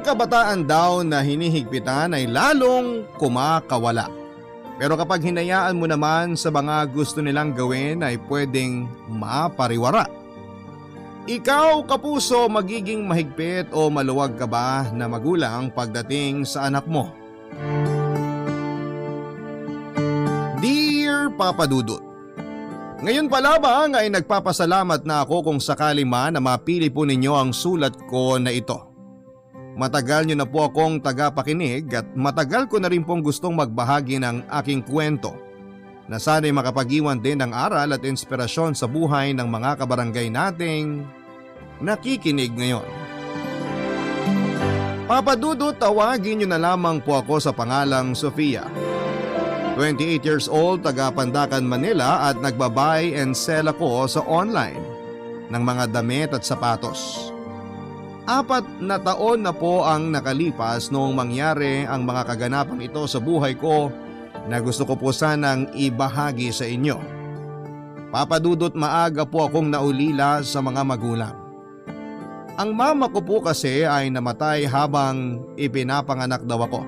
kabataan daw na hinihigpitan ay lalong kumakawala. Pero kapag hinayaan mo naman sa mga gusto nilang gawin ay pwedeng mapariwara. Ikaw, kapuso, magiging mahigpit o maluwag ka ba na magulang pagdating sa anak mo? Dear Papa Dudut, ngayon pa lamang ay nagpapasalamat na ako kung sakali man na mapili po ninyo ang sulat ko na ito. Matagal nyo na po akong tagapakinig at matagal ko na rin pong gustong magbahagi ng aking kwento na sana'y makapag-iwan din ng aral at inspirasyon sa buhay ng mga kabarangay nating nakikinig ngayon. Papa Dudut, tawagin nyo na lamang po ako sa pangalang Sofia. 28 years old, taga Pandacan, Manila at nagbabuy and sell ako sa online ng mga damit at sapatos. 4 na taon na po ang nakalipas noong mangyari ang mga kaganapang ito sa buhay ko na gusto ko po sanang ibahagi sa inyo. Papa Dudut, maaga po akong naulila sa mga magulang. Ang mama ko po kasi ay namatay habang ipinapanganak daw ako.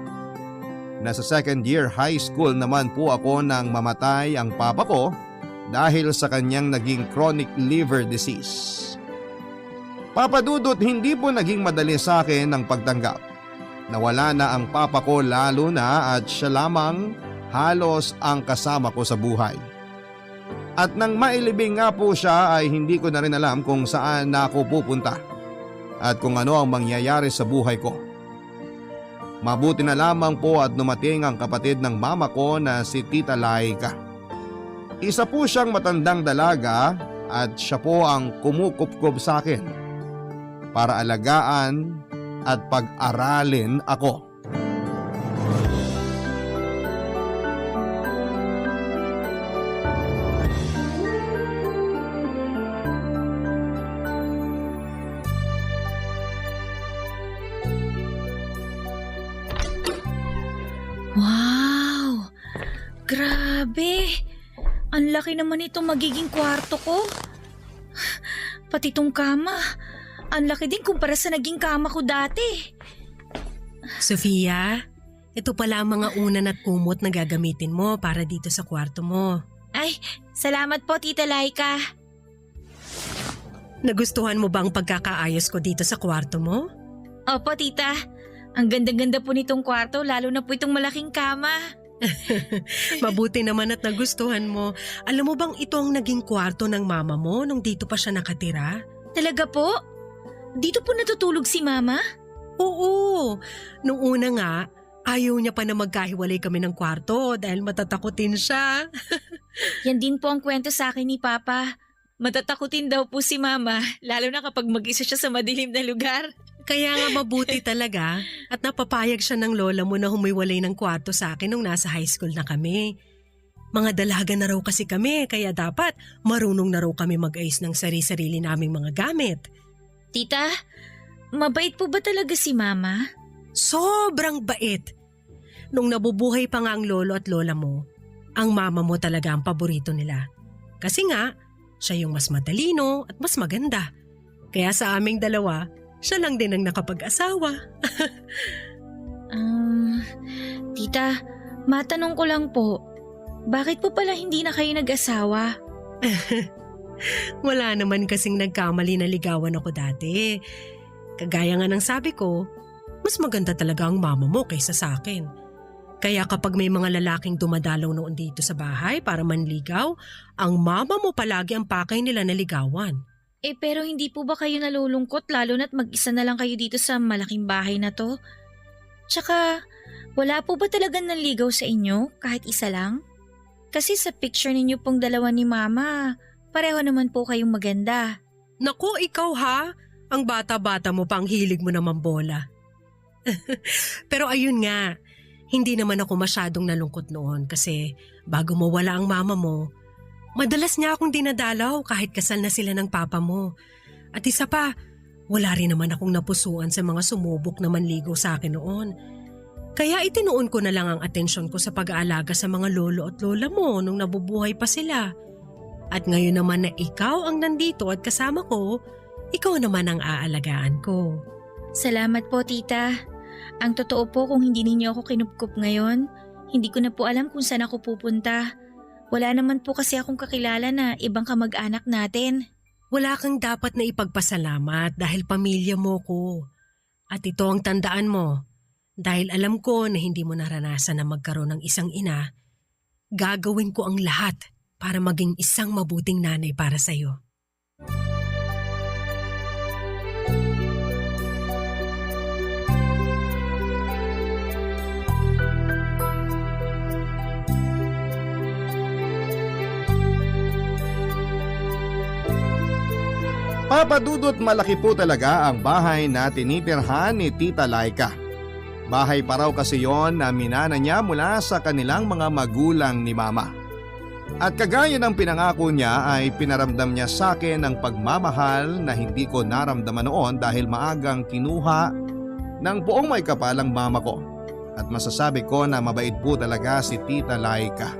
Nasa 2nd year high school naman po ako nang mamatay ang papa ko dahil sa kanyang naging chronic liver disease. Papa Dudut, hindi po naging madali sa akin ang pagtanggap. Nawala na ang papa ko lalo na at siya lamang halos ang kasama ko sa buhay. At nang mailibing nga po siya ay hindi ko na rin alam kung saan na ako pupunta at kung ano ang mangyayari sa buhay ko. Mabuti na lamang po at dumating ang kapatid ng mama ko na si Tita Laika. Isa po siyang matandang dalaga at siya po ang kumukupkup sa akin para alagaan at pag-aralin ako. Wow! Grabe! Ang laki naman itong magiging kwarto ko. Pati tong kama. Ang laki din kumpara sa naging kama ko dati. Sofia, ito pala ang mga unan at kumot na gagamitin mo para dito sa kwarto mo. Ay, salamat po, Tita Laika. Nagustuhan mo bang pagkakaayos ko dito sa kwarto mo? Opo, Tita. Ang ganda-ganda po nitong kwarto, lalo na po itong malaking kama. Mabuti naman at nagustuhan mo. Alam mo bang ito ang naging kwarto ng mama mo nung dito pa siya nakatira? Talaga po? Dito po natutulog si Mama? Oo. Nung una nga, ayaw niya pa na magkahiwalay kami ng kwarto dahil matatakutin siya. Yan din po ang kwento sa akin ni Papa. Matatakutin daw po si Mama, lalo na kapag mag-isa siya sa madilim na lugar. Kaya nga mabuti talaga at napapayag siya ng lola mo na humiwalay ng kwarto sa akin nung nasa high school na kami. Mga dalaga na raw kasi kami kaya dapat marunong na raw kami mag-ayos ng sarili-sarili naming mga gamit. Tita, mabait po ba talaga si Mama? Sobrang bait. Nung nabubuhay pa nga ang lolo at lola mo, ang mama mo talaga ang paborito nila. Kasi nga, siya yung mas matalino at mas maganda. Kaya sa aming dalawa, siya lang din ang nakapag-asawa. Tita, matanong ko lang po, bakit po pala hindi na kayo nag-asawa? Wala naman kasing nagkamali na ligawan ako dati. Kagaya nga ng sabi ko, mas maganda talaga ang mama mo kaysa sa akin. Kaya kapag may mga lalaking dumadalaw noon dito sa bahay para manligaw, ang mama mo palagi ang pakay nila na ligawan. Pero hindi po ba kayo nalulungkot lalo na't mag-isa na lang kayo dito sa malaking bahay na to? Tsaka, wala po ba talagang nanligaw sa inyo kahit isa lang? Kasi sa picture ninyo pong dalawa ni Mama, pareho naman po kayong maganda. Naku, ikaw ha? Ang bata-bata mo pang hilig mo naman bola. Pero ayun nga, hindi naman ako masyadong nalungkot noon kasi bago mawala ang mama mo, madalas niya akong dinadalaw kahit kasal na sila ng papa mo. At isa pa, wala rin naman akong napusuan sa mga sumubok na manligaw sa akin noon. Kaya itinuon ko na lang ang atensyon ko sa pag-aalaga sa mga lolo at lola mo nung nabubuhay pa sila. At ngayon naman na ikaw ang nandito at kasama ko, ikaw naman ang aalagaan ko. Salamat po, tita. Ang totoo po, kung hindi ninyo ako kinupkup ngayon, hindi ko na po alam kung saan ako pupunta. Wala naman po kasi akong kakilala na ibang kamag-anak natin. Wala kang dapat na ipagpasalamat dahil pamilya mo ko. At ito ang tandaan mo. Dahil alam ko na hindi mo naranasan na magkaroon ng isang ina, gagawin ko ang lahat para maging isang mabuting nanay para sa'yo. Papadudot malaki po talaga ang bahay na tinitirhan ni Tita Laika. Bahay pa raw kasi yon na minana niya mula sa kanilang mga magulang ni Mama. At kagaya ng pinangako niya ay pinaramdam niya sa akin ang pagmamahal na hindi ko naramdaman noon dahil maagang kinuha ng buong may kapalang mama ko. At masasabi ko na mabait po talaga si Tita Laika.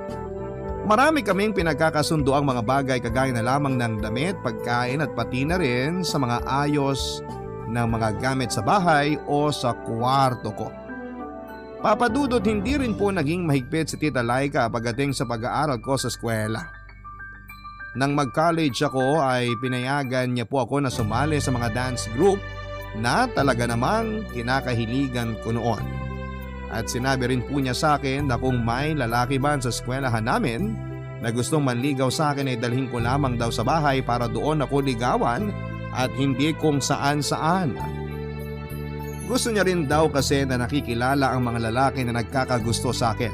Marami kaming pinagkakasundo ang mga bagay kagaya na lamang ng damit, pagkain at pati na rin sa mga ayos ng mga gamit sa bahay o sa kwarto ko. Papadudot hindi rin po naging mahigpit si Tita Laika pagdating sa pag-aaral ko sa eskwela. Nang mag-college ako ay pinayagan niya po ako na sumali sa mga dance group na talaga namang kinakahiligan ko noon. At sinabi rin po niya sa akin na kung may lalaki man sa eskwelahan namin na gustong manligaw sa akin ay dalhin ko lamang daw sa bahay para doon ako ligawan at hindi kung saan-saan. Gusto niya rin daw kasi na nakikilala ang mga lalaki na nagkakagusto sa akin.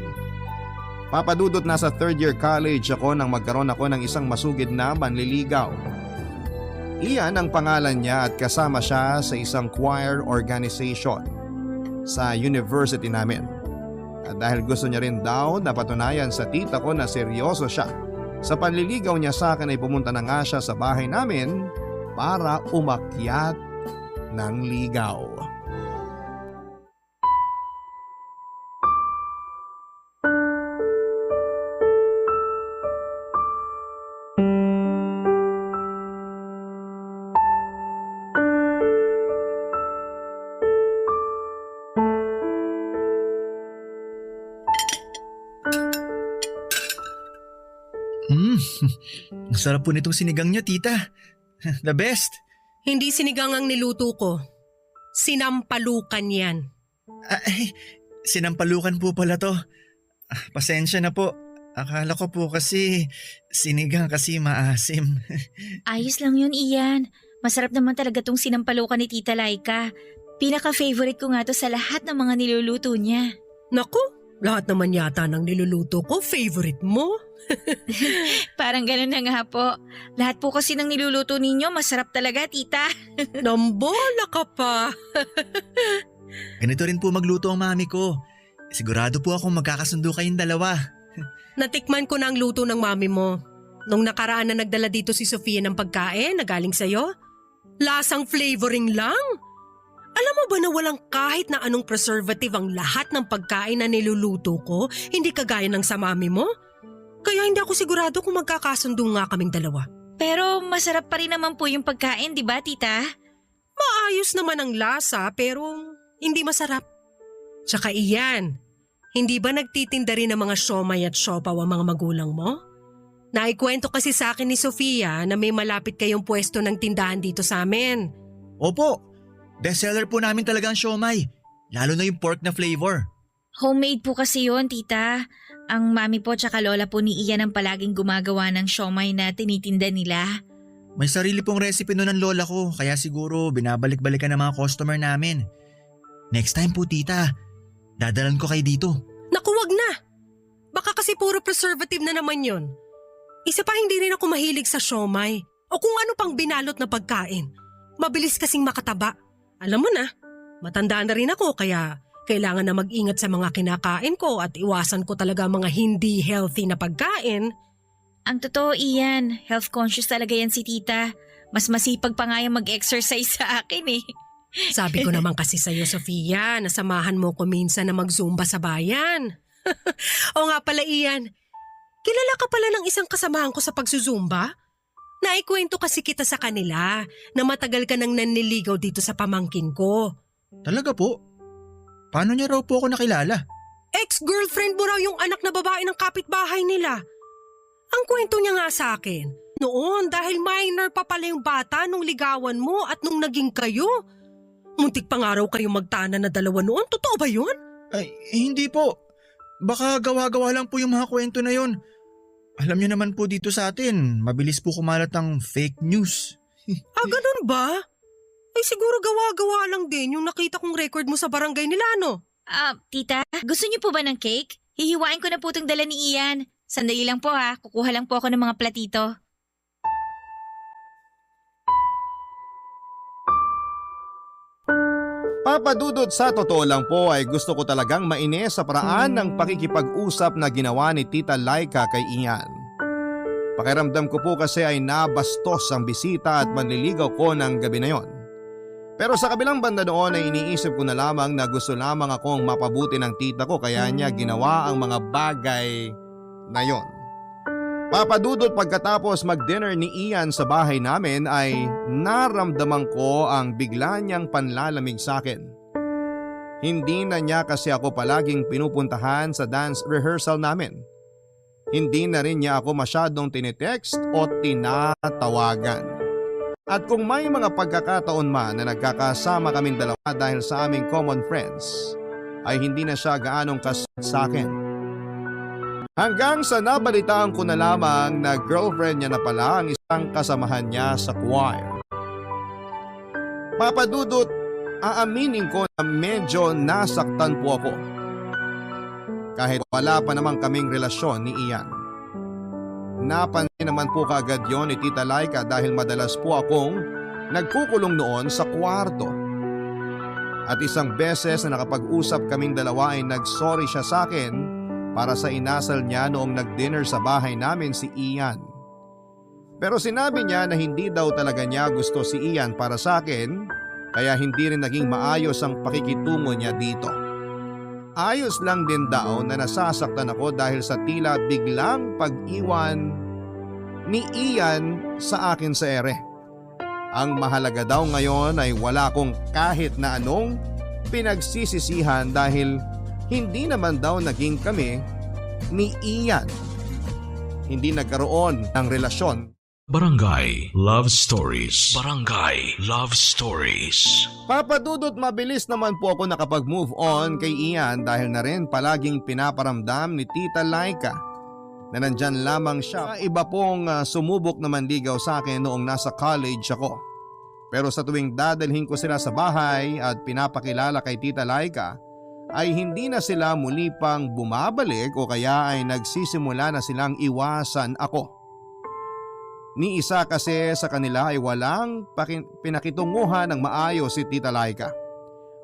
Papadudot nasa third year college ako nang magkaroon ako ng isang masugid na manliligaw. Iyan ang pangalan niya at kasama siya sa isang choir organization sa university namin. At dahil gusto niya rin daw na patunayan sa tita ko na seryoso siya sa panliligaw niya sa akin ay pumunta na nga siya sa bahay namin para umakyat ng ligaw. Ang sarap po nitong sinigang niya, tita. The best. Hindi sinigang ang niluto ko. Sinampalukan yan. Ay, sinampalukan po pala to. Pasensya na po. Akala ko po kasi sinigang kasi maasim. Ayos lang yun, Ian. Masarap naman talaga tong sinampalukan ni Tita Laika. Pinaka-favorite ko nga to sa lahat ng mga niluluto niya. Naku, lahat naman yata ng niluluto ko favorite mo. Parang ganun na nga po. Lahat po kasi ng niluluto ninyo masarap talaga, tita. Nambola ka pa. Ganito rin po magluto ang mami ko. Sigurado po akong magkakasundo kayong dalawa. Natikman ko na ang luto ng mami mo. Nung nakaraan na nagdala dito si Sofia ng pagkain na galing sa'yo, lasang flavoring lang. Alam mo ba na walang kahit na anong preservative ang lahat ng pagkain na niluluto ko, hindi kagaya ng sa mami mo? Kaya hindi ako sigurado kung magkakasundo nga kaming dalawa. Pero masarap pa rin naman po yung pagkain, di ba, tita? Maayos naman ang lasa pero hindi masarap. Tsaka iyan, hindi ba nagtitinda rin ng mga siomay at siopaw ang mga magulang mo? Naikwento kasi sa akin ni Sofia na may malapit kayong pwesto ng tindahan dito sa amin. Opo, bestseller po namin talaga ang siomay. Lalo na yung pork na flavor. Homemade po kasi yon, tita. Ang mami po tsaka lola po ni Ian ang palaging gumagawa ng siomay na tinitinda nila. May sarili pong recipe nun ng lola ko kaya siguro binabalik-balikan ng mga customer namin. Next time po, tita, dadalan ko kayo dito. Naku, wag na. Baka kasi puro preservative na naman yon. Isa pa, hindi rin ako mahilig sa siomay o kung ano pang binalot na pagkain. Mabilis kasing makataba. Alam mo na, matanda na rin ako kaya kailangan na mag-ingat sa mga kinakain ko at iwasan ko talaga mga hindi healthy na pagkain. Ang totoo, Ian, health conscious talaga yan si tita. Mas masipag pa nga yung mag-exercise sa akin eh. Sabi ko naman kasi sa'yo, Sofia, nasamahan mo ko minsan na mag-zumba sa bayan. O nga pala, Ian, kilala ka pala ng isang kasamahan ko sa pagzuzumba? Naikwento kasi kita sa kanila na matagal ka nang nanliligaw dito sa pamangkin ko. Talaga po? Paano niya raw po ako nakilala? Ex-girlfriend mo raw yung anak na babae ng kapitbahay nila. Ang kwento niya nga sa akin, noon dahil minor pa pala yung bata nung ligawan mo at nung naging kayo. Muntik pa nga raw kayo magtana na dalawa noon, totoo ba yun? Ay, hindi po. Baka gawa-gawa lang po yung mga kwento na yun. Alam niyo naman po dito sa atin, mabilis po kumalat ang fake news. Ganun ba? Ay siguro gawa-gawa lang din yung nakita kong record mo sa barangay nila, no? Tita, gusto niyo po ba ng cake? Hihiwain ko na po itong dala ni Ian. Sandali lang po ha, kukuha lang po ako ng mga platito. Papadudot, sa totoo lang po ay gusto ko talagang mainis sa paraan ng pakikipag-usap na ginawa ni Tita Laika kay Ian. Pakiramdam ko po kasi ay nabastos ang bisita at manliligaw ko ng gabi na yon. Pero sa kabilang banda noon ay iniisip ko na lamang na gusto lamang akong mapabuti ng tita ko kaya niya ginawa ang mga bagay na yon. Papadudot, pagkatapos mag-dinner ni Ian sa bahay namin ay naramdaman ko ang bigla niyang panlalamig sa akin. Hindi na niya kasi ako palaging pinupuntahan sa dance rehearsal namin. Hindi na rin niya ako masyadong tinitext o tinatawagan. At kung may mga pagkakataon man na nagkakasama kaming dalawa dahil sa aming common friends, ay hindi na siya gaanong kasunod sa akin. Hanggang sa nabalitaan ko na lamang na girlfriend niya na pala ang isang kasamahan niya sa choir. Papadudot, aaminin ko na medyo nasaktan po ako. Kahit wala pa naman kaming relasyon ni Ian. Napansin naman po kaagad yon ni Tita Laika dahil madalas po akong nagkukulong noon sa kwarto. At isang beses na nakapag-usap kaming dalawa ay nagsorry siya sa akin para sa inasal niya noong nag-dinner sa bahay namin si Ian. Pero sinabi niya na hindi daw talaga niya gusto si Ian para sa akin, kaya hindi rin naging maayos ang pakikitungo niya dito. Ayos lang din daw na nasasaktan ako dahil sa tila biglang pag-iwan ni Ian sa akin sa ere. Ang mahalaga daw ngayon ay wala akong kahit na anong pinagsisisihan dahil hindi naman daw naging kami ni Ian. Hindi nagkaroon ng relasyon. Barangay Love Stories. Barangay Love Stories. Papadudot, mabilis naman po ako nakapag-move on kay Ian dahil na rin palaging pinaparamdam ni Tita Laika na nandyan lamang siya. Iba pong sumubok na manligaw sa akin noong nasa college ako. Pero sa tuwing dadalhin ko sila sa bahay at pinapakilala kay Tita Laika, ay hindi na sila muli pang bumabalik o kaya ay nagsisimula na silang iwasan ako. Ni isa kasi sa kanila ay walang pinakitunguhan ng maayos si Tita Laika.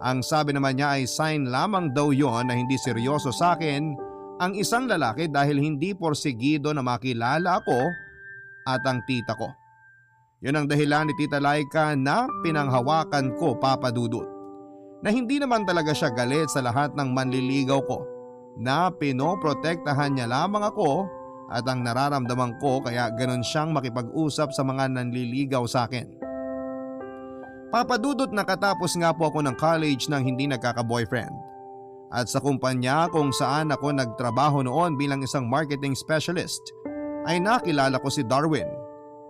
Ang sabi naman niya ay sign lamang daw yon na hindi seryoso sa akin ang isang lalaki dahil hindi porsigido na makilala ako at ang tita ko. Yun ang dahilan ni Tita Laika na pinanghawakan ko, Papadudot. Na hindi naman talaga siya galit sa lahat ng manliligaw ko, na pinoprotektahan niya lamang ako at ang nararamdaman ko kaya ganun siyang makipag-usap sa mga nanliligaw sa akin. Papadudot, nakatapos nga po ako ng college nang hindi nagkaka-boyfriend. At sa kumpanya kung saan ako nagtrabaho noon bilang isang marketing specialist ay nakilala ko si Darwin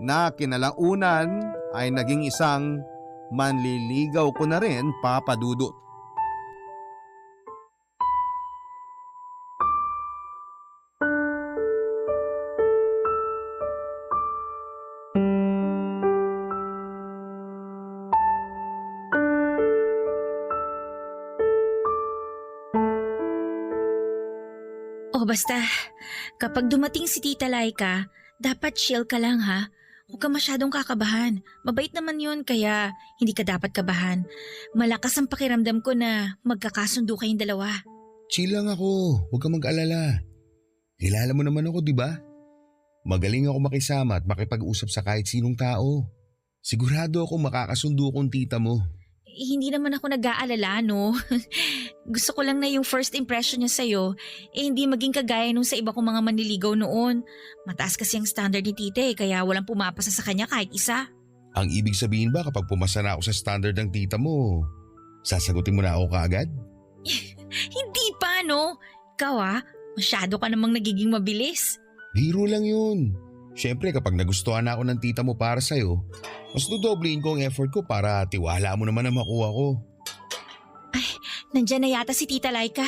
na kinalaunan ay naging isang manliligaw ko na rin, Papadudot. Basta, kapag dumating si Tita Laika, dapat chill ka lang ha. Huwag ka masyadong kakabahan. Mabait naman yun kaya hindi ka dapat kabahan. Malakas ang pakiramdam ko na magkakasundo kayong dalawa. Chill lang ako, huwag ka mag-alala. Kilala mo naman ako, di ba? Magaling ako makisama at makipag-usap sa kahit sinong tao. Sigurado ako makakasundo kong tita mo. Hindi naman ako nag-aalala, no? Gusto ko lang na yung first impression niya sa'yo, hindi maging kagaya nung sa iba kong mga manliligaw noon. Mataas kasi ang standard ni tita kaya walang pumapasa sa kanya kahit isa. Ang ibig sabihin ba kapag pumasa na ako sa standard ng tita mo, Sasagutin mo na ako kaagad? Hindi pa, no? Ikaw masyado ka namang nagiging mabilis. Biro lang yun. Siyempre kapag nagustuhan na ako ng tita mo para sa'yo, mas dodoblein ko ang effort ko para tiwala mo naman na makuha ko. Nandyan na yata si Tita Laika.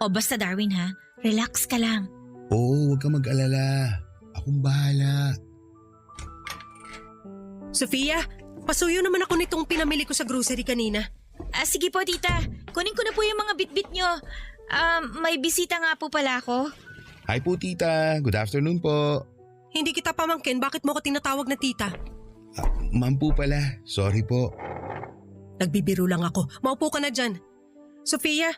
O basta Darwin relax ka lang. Oo, huwag kang mag-alala. Akong bahala. Sofia, pasuyo naman ako nitong pinamili ko sa grocery kanina. Sige po tita, kunin ko na po yung mga bitbit nyo. May bisita nga po pala ako. Hi po tita, good afternoon po. Hindi kita pamangkin, bakit mo ko tinatawag na tita? Ma'am po pala, sorry po. Nagbibiro lang ako. Maupo ka na dyan. Sofia,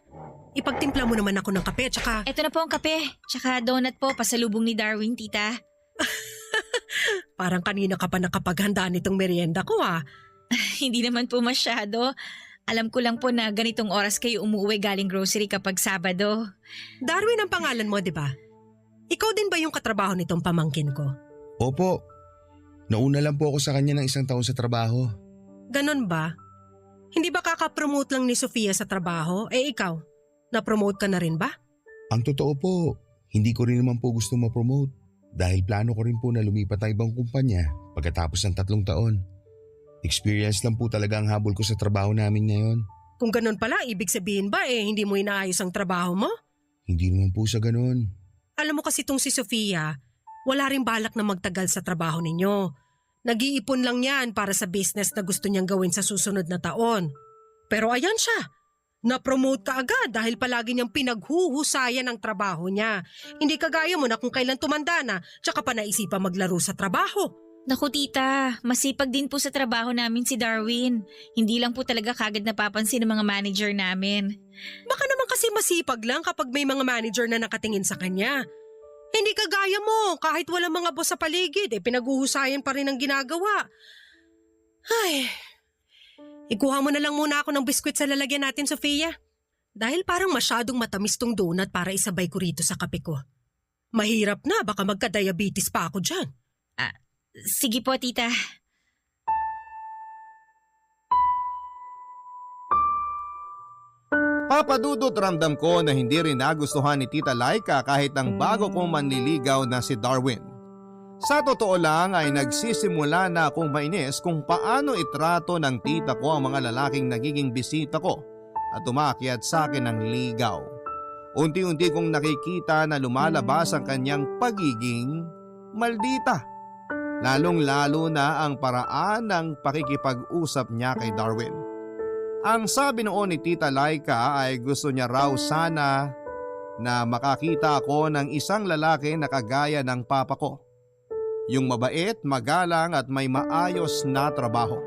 ipagtimpla mo naman ako ng kape tsaka… Eto na po ang kape, tsaka donut po pasalubong ni Darwin tita. Parang kanina ka pa nakapaghanda nitong merienda ko Hindi naman po masyado. Alam ko lang po na ganitong oras kayo umuwi galing grocery kapag Sabado. Darwin ang pangalan mo, di ba? Ikaw din ba yung katrabaho nitong pamangkin ko? Opo, nauna lang po ako sa kanya ng 1 taon sa trabaho. Ganon ba? Hindi ba kakapromote lang ni Sofia sa trabaho? Ikaw, na-promote ka na rin ba? Ang totoo po, hindi ko rin naman po gusto ma-promote dahil plano ko rin po na lumipat na ibang kumpanya pagkatapos ng 3 taon. Experience lang po talaga ang habol ko sa trabaho namin ngayon. Kung ganon pala, ibig sabihin ba hindi mo inaayos ang trabaho mo? Hindi naman po sa ganon. Alam mo kasi itong si Sofia, wala rin balak na magtagal sa trabaho ninyo. Nag-iipon lang yan para sa business na gusto niyang gawin sa susunod na taon. Pero ayan siya, na-promote ka agad dahil palagi niyang pinaghuhusayan ang trabaho niya. Hindi kagaya mo na kung kailan tumanda na, tsaka pa naisipan maglaro sa trabaho. Naku tita, masipag din po sa trabaho namin si Darwin. Hindi lang po talaga kagad napapansin ng mga manager namin. Baka naman kasi masipag lang kapag may mga manager na nakatingin sa kanya. Hindi kagaya mo, kahit walang mga boss sa paligid, pinaghuhusayan pa rin ang ginagawa. Ay, ikuha mo na lang muna ako ng biskwit sa lalagyan natin, Sofia. Dahil parang masyadong matamis tong donut para isabay ko rito sa kape ko. Mahirap na, baka magka-diabetes pa ako dyan. Sige po tita. Papadudot ramdam ko na hindi rin nagustuhan ni Tita Laika kahit ang bago kong manliligaw na si Darwin. Sa totoo lang ay nagsisimula na akong mainis kung paano itrato ng tita ko ang mga lalaking nagiging bisita ko at umakyat sa akin ng ligaw. Unti-unti kong nakikita na lumalabas ang kanyang pagiging maldita. Lalong-lalo na ang paraan ng pakikipag-usap niya kay Darwin. Ang sabi noon ni Tita Laika ay gusto niya raw sana na makakita ako ng isang lalaki na kagaya ng papa ko. Yung mabait, magalang at may maayos na trabaho.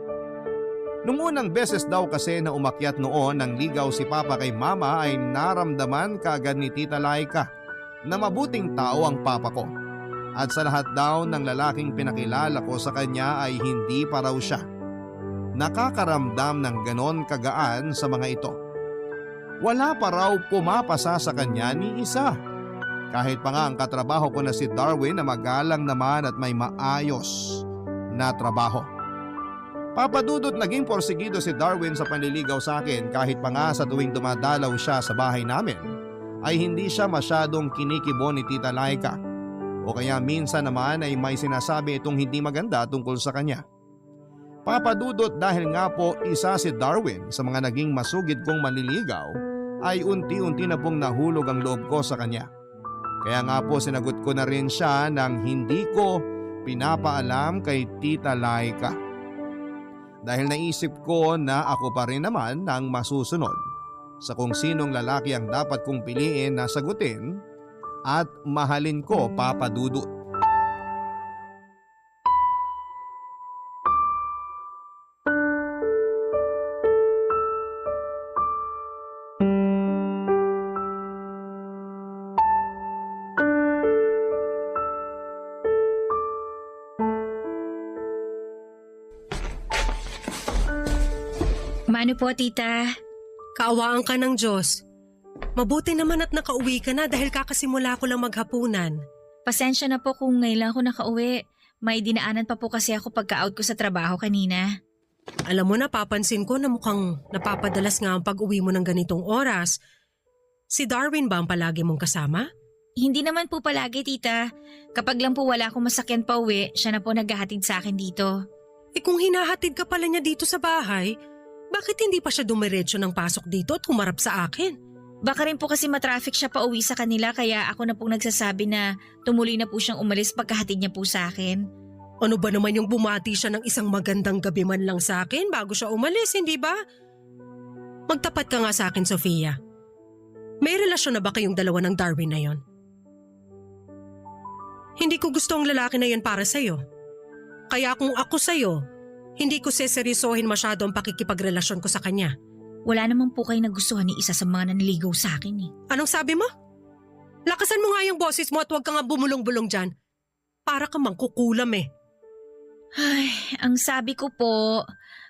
Nung unang beses daw kasi na umakyat noon ng ligaw si Papa kay Mama ay naramdaman kaagad ni Tita Laika na mabuting tao ang papa ko. At sa lahat daw ng lalaking pinakilala ko sa kanya ay hindi pa raw siya nakakaramdam ng ganon kagaan sa mga ito. Wala pa raw pumapasa sa kanya ni isa. Kahit pa nga ang katrabaho ko na si Darwin na magalang naman at may maayos na trabaho. Papadudot naging porsigido si Darwin sa panliligaw sa akin kahit pa nga sa tuwing dumadalaw siya sa bahay namin ay hindi siya masyadong kinikibo ni Tita Laika. O kaya minsan naman ay may sinasabi itong hindi maganda tungkol sa kanya. Papadudot dahil nga po isa si Darwin sa mga naging masugid kong manliligaw ay unti-unti na pong nahulog ang loob ko sa kanya. Kaya nga po sinagot ko na rin siya nang hindi ko pinapaalam kay Tita Laika. Dahil naisip ko na ako pa rin naman ang masusunod sa kung sinong lalaki ang dapat kong piliin na sagutin at mahalin ko, Papadudot. Mano po tita? Kaawaan ka ng Diyos. Mabuti naman at nakauwi ka na dahil kakasimula ko lang maghapunan. Pasensya na po kung ngayon lang ako nakauwi. May dinaanan pa po kasi ako pagka-out ko sa trabaho kanina. Alam mo, napapansin ko na mukhang napapadalas nga ang pag-uwi mo ng ganitong oras. Si Darwin ba ang palagi mong kasama? Hindi naman po palagi, tita. Kapag lang po wala akong masakyan pa uwi, siya na po naghahatid sa akin dito. Eh kung hinahatid ka pala niya dito sa bahay, bakit hindi pa siya dumiretso ng pasok dito at humarap sa akin? Baka rin po kasi matraffic siya pa uwi sa kanila kaya ako na pong nagsasabi na tumuloy na po siyang umalis pagkahatid niya po sa akin. Ano ba naman yung bumati siya ng isang magandang gabi man lang sa akin bago siya umalis, hindi ba? Magtapat ka nga sa akin, Sofia. May relasyon na ba kayong dalawa ng Darwin na yon? Hindi ko gusto ang lalaki na yon para sa'yo. Kaya kung ako sa'yo, hindi ko seseryosohin masyado ang pakikipagrelasyon ko sa kanya. Wala naman po kayo nagustuhan ni isa sa mga nanligaw sa akin eh. Anong sabi mo? Lakasan mo nga yung boses mo at huwag ka nga bumulong-bulong dyan. Para ka mangkukulam eh. Ay, ang sabi ko po,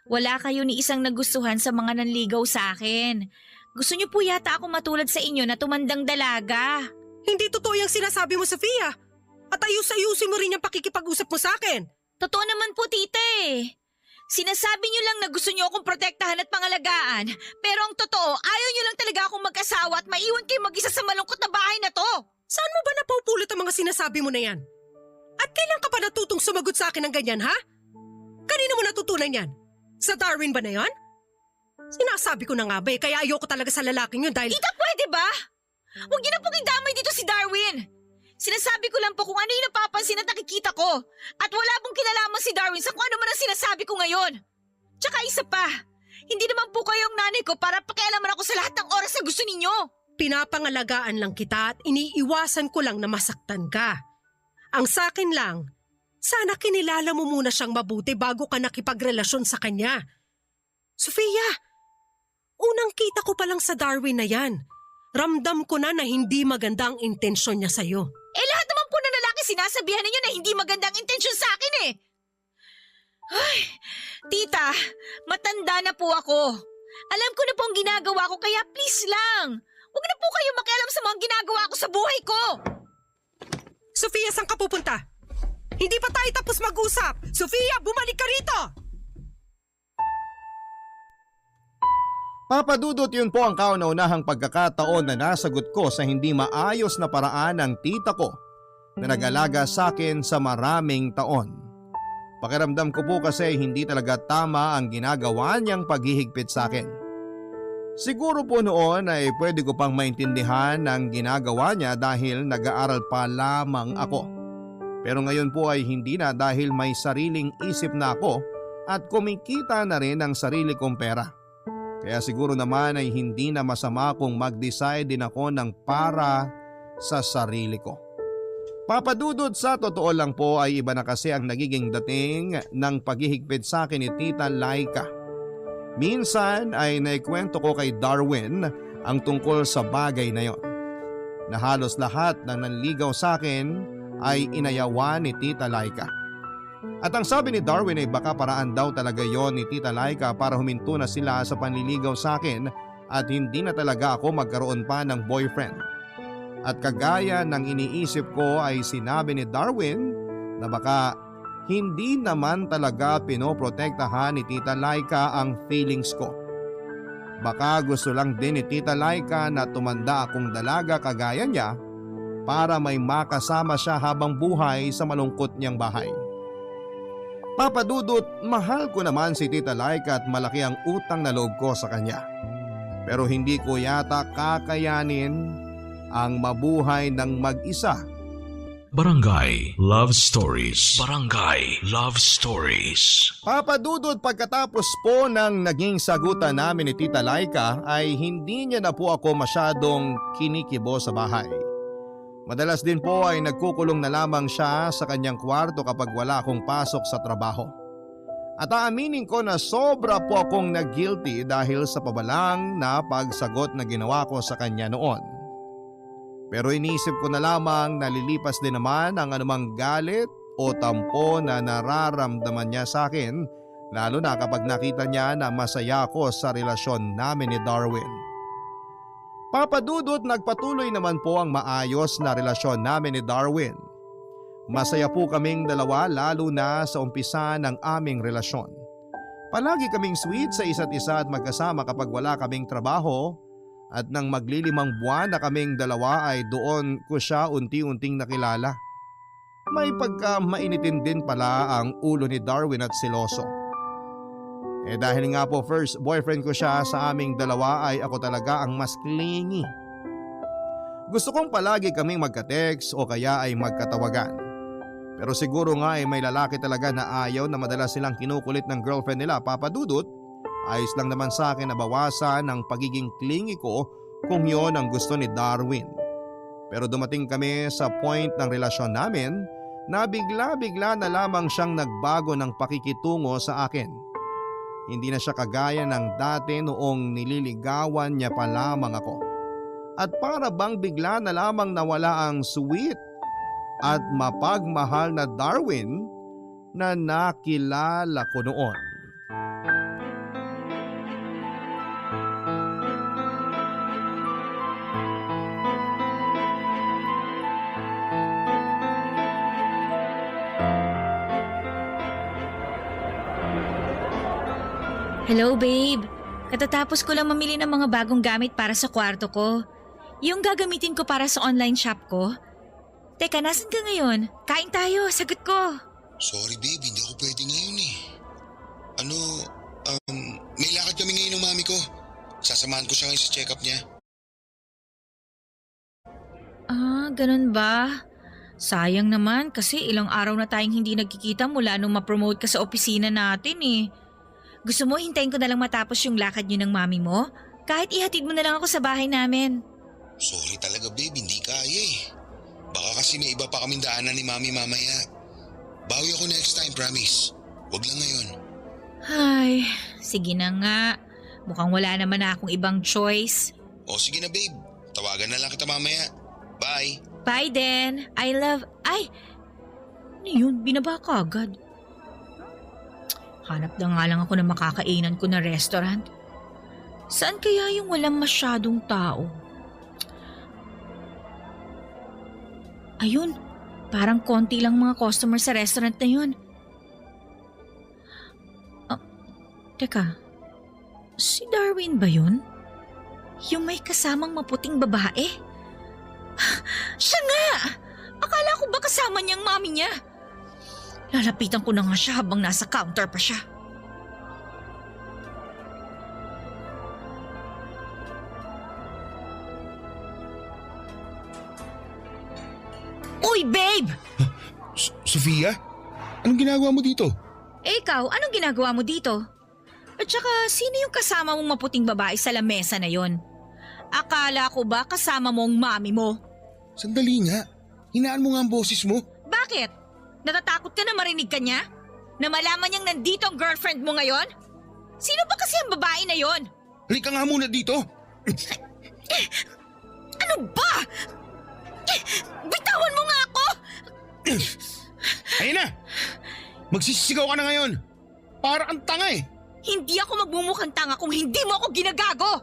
wala kayo ni isang nagustuhan sa mga nanligaw sa akin. Gusto niyo po yata ako matulad sa inyo na tumandang dalaga. Hindi totoo yung sinasabi mo, Sofia. At ayus-ayusin mo rin yung pakikipag-usap mo sa akin. Totoo naman po, tita eh. Sinasabi niyo lang na gusto niyo akong protektahan at pangalagaan. Pero ang totoo, ayaw niyo lang talaga akong mag-asawa at maiwan kayo mag-isa sa malungkot na bahay na to. Saan mo ba napupulot ang mga sinasabi mo na yan? At kailan ka pa natutong sumagot sa akin ng ganyan, ha? Kanino mo natutunan yan? Sa Darwin ba na yan? Sinasabi ko na nga ba eh, kaya ayoko talaga sa lalaking yun dahil… Tita, pwede ba? Huwag niyo na pong idamay dito si Darwin. Sinasabi ko lang po kung ano yung napapansin at nakikita ko. At wala pong kinalaman si Darwin sa kung ano man ang sinasabi ko ngayon. Tsaka isa pa, hindi naman po kayong nanay ko para pakialaman ako sa lahat ng oras na gusto ninyo. Pinapangalagaan lang kita at iniiwasan ko lang na masaktan ka. Ang sakin lang, sana kinilala mo muna siyang mabuti bago ka nakipagrelasyon sa kanya. Sofia, unang kita ko pa lang sa Darwin na yan. Ramdam ko na hindi maganda ang intensyon niya sa'yo. Eh lahat naman po ng lalaki sinasabihan ninyo na hindi magandang intensyon sa akin eh. Ay, tita, matanda na po ako. Alam ko na po ang ginagawa ko kaya please lang. Huwag na po kayo makialam sa mga ginagawa ko sa buhay ko. Sofia, saan ka pupunta? Hindi pa tayo tapos mag-usap. Sofia, bumalik ka rito! Papadudot, yun po ang kauna-unahang pagkakataon na nasagot ko sa hindi maayos na paraan ng tita ko na nag-alaga sa akin sa maraming taon. Pakiramdam ko po kasi hindi talaga tama ang ginagawa niyang paghihigpit sa akin. Siguro po noon ay pwede ko pang maintindihan ang ginagawa niya dahil nag-aaral pa lamang ako. Pero ngayon po ay hindi na dahil may sariling isip na ako at kumikita na rin ang sarili kong pera. Kaya siguro naman ay hindi na masama kung mag-decide din ako ng para sa sarili ko. Papadudod, sa totoo lang po ay iba na kasi ang nagiging dating ng paghihigpit sa akin ni Tita Laika. Minsan ay naikwento ko kay Darwin ang tungkol sa bagay na yon. Na halos lahat ng nanligaw sa akin ay inayawan ni Tita Laika. At ang sabi ni Darwin ay baka paraan daw talaga yon ni Tita Laika para huminto na sila sa panliligaw sa akin at hindi na talaga ako magkaroon pa ng boyfriend. At kagaya ng iniisip ko ay sinabi ni Darwin na baka hindi naman talaga pinoprotektahan ni Tita Laika ang feelings ko. Baka gusto lang din ni Tita Laika na tumanda akong dalaga kagaya niya para may makasama siya habang buhay sa malungkot niyang bahay. Papadudot, mahal ko naman si Tita Laika at malaki ang utang na loob ko sa kanya. Pero hindi ko yata kakayanin ang mabuhay ng mag-isa. Barangay Love Stories. Barangay Love Stories. Papadudot, pagkatapos po ng naging sagutan namin ni Tita Laika ay hindi niya na po ako masyadong kinikibo sa bahay. Madalas din po ay nagkukulong na lamang siya sa kanyang kwarto kapag wala akong pasok sa trabaho. At aaminin ko na sobra po akong nag-guilty dahil sa pabalang na pagsagot na ginawa ko sa kanya noon. Pero iniisip ko na lamang na lilipas din naman ang anumang galit o tampo na nararamdaman niya sa akin, lalo na kapag nakita niya na masaya ako sa relasyon namin ni Darwin. Papadudot, nagpatuloy naman po ang maayos na relasyon namin ni Darwin. Masaya po kaming dalawa lalo na sa umpisa ng aming relasyon. Palagi kaming sweet sa isa't isa at magkasama kapag wala kaming trabaho at nang maglilimang buwan na kaming dalawa ay doon ko siya unti-unting nakilala. May pagka mainitin din pala ang ulo ni Darwin at siloso. Dahil nga po first boyfriend ko siya sa aming dalawa ay ako talaga ang mas clingy. Gusto kong palagi kaming magka-text o kaya ay magkatawagan. Pero siguro nga ay may lalaki talaga na ayaw na madalas silang kinukulit ng girlfriend nila, Papa Dudut. Ayos lang naman sa akin na bawasan ang pagiging clingy ko kung yon ang gusto ni Darwin. Pero dumating kami sa point ng relasyon namin na bigla-bigla na lamang siyang nagbago ng pakikitungo sa akin. Hindi na siya kagaya ng dati noong nililigawan niya pa lamang ako. At para bang bigla na lamang nawala ang sweet at mapagmahal na Darwin na nakilala ko noon. Hello babe, katatapos ko lang mamili ng mga bagong gamit para sa kwarto ko. Yung gagamitin ko para sa online shop ko. Teka, nasan ka ngayon? Kain tayo, sagot ko. Sorry babe, hindi ako pwede ngayon eh. May lakad kami ngayon ng mami ko. Sasamahan ko siya ngayon sa check-up niya. Ah, ganun ba? Sayang naman kasi ilang araw na tayong hindi nagkikita mula nung ma-promote ka sa opisina natin eh. Gusto mo hintayin ko na lang matapos yung lakad niyo ng mami mo? Kahit ihatid mo na lang ako sa bahay namin. Sorry talaga babe, hindi kaya eh. Baka kasi may iba pa kaming daanan ni mami mamaya. Bawi ako next time, promise. Wag lang ngayon. Ay, sige na nga. Mukhang wala naman na akong ibang choice. O sige na babe, tawagan na lang kita mamaya. Bye! Bye then. Ay, ano yun? Binaba ka agad. Hanap na nga lang ako ng makakainan ko na restaurant. Saan kaya yung walang masyadong tao? Ayun, parang konti lang mga customer sa restaurant na yun. Teka, si Darwin ba yun? Yung may kasamang maputing babae? Siya nga! Akala ko ba kasama niyang mami niya? Lalapitan ko na nga siya habang nasa counter pa siya. Uy, babe! Sofia? Anong ginagawa mo dito? Eh ikaw, anong ginagawa mo dito? At saka, sino yung kasama mong maputing babae sa lamesa na yon? Akala ko ba kasama mo ang mami mo? Sandali nga. Hinaan mo nga ang boses mo. Bakit? Natatakot ka na marinig ka niya? Na malaman niyang nandito ang girlfriend mo ngayon? Sino ba kasi ang babae na yon? Halika nga muna dito. Ano ba? Bitawan mo nga ako! Ayun na! Magsisigaw ka na ngayon. Para ang tanga eh. Hindi ako magmumukhang tanga kung hindi mo ako ginagago!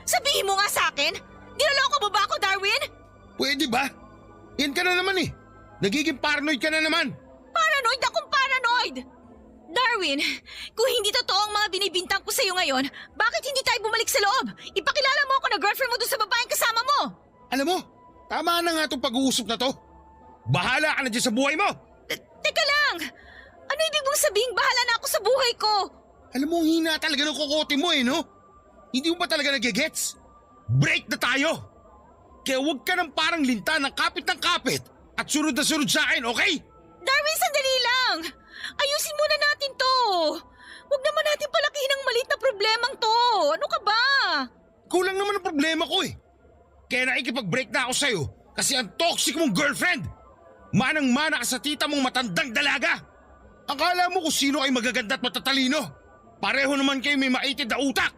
Sabihin mo nga sa akin, niloloko mo ba ako, Darwin? Pwede ba? Yan ka na naman eh. Nagiging paranoid ka na naman. Paranoid akong paranoid! Darwin, kung hindi totoo ang mga binibintang ko sa'yo ngayon, bakit hindi tayo bumalik sa loob? Ipakilala mo ako na girlfriend mo doon sa babaeng kasama mo! Alam mo, tama na nga itong pag-uusap na to. Bahala ka na dyan sa buhay mo. Teka lang! Ano ibig mong sabihin bahala na ako sa buhay ko? Alam mo, ang hina talaga ng kukote mo eh, no? Hindi mo ba talaga nagigets? Break na tayo! Kaya huwag ka ng parang linta ng kapit at sunod na sunod sa akin, okay? Darwin, sandali lang! Ayusin muna natin to! Huwag naman natin palakihin ang maliit na problemang to! Ano ka ba? Kulang naman ang problema ko eh. Kaya nakikipag-break na ako sa'yo kasi ang toxic mong girlfriend. Manang-mana ka sa tita mong matandang dalaga. Akala mo kung sino ay magaganda at matatalino. Pareho naman kayo may maitid na utak.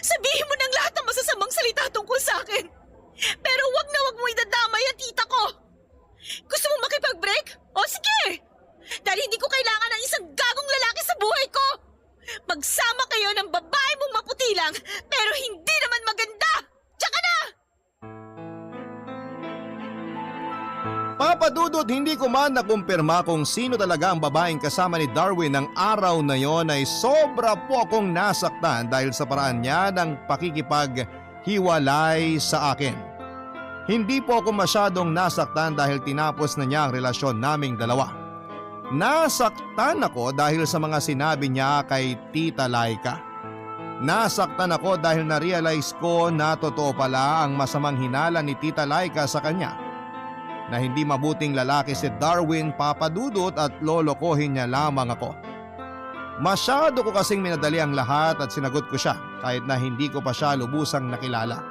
Sabihin mo ng lahat ng masasamang salita tungkol sa akin. Pero wag na wag mo idadamay ang tita ko. Gusto mo makipag-break? O sige! Dahil hindi ko kailangan ng isang gagong lalaki sa buhay ko. Magsama kayo ng babae mong maputi lang pero hindi naman maganda. Tsaka na! Papa Papa Dudut, hindi ko man nakumpirma kung sino talaga ang babaeng kasama ni Darwin ng araw na yon ay sobra po akong nasaktan dahil sa paraan niya ng pakikipaghiwalay sa akin. Hindi po ako masyadong nasaktan dahil tinapos na niya ang relasyon naming dalawa. Nasaktan ako dahil sa mga sinabi niya kay Tita Laika. Nasaktan ako dahil na-realize ko na totoo pala ang masamang hinala ni Tita Laika sa kanya. Na hindi mabuting lalaki si Darwin, Papa Dudut, at lolokohin niya lamang ako. Masyado ko kasing minadali ang lahat at sinagot ko siya kahit na hindi ko pa siya lubusang nakilala.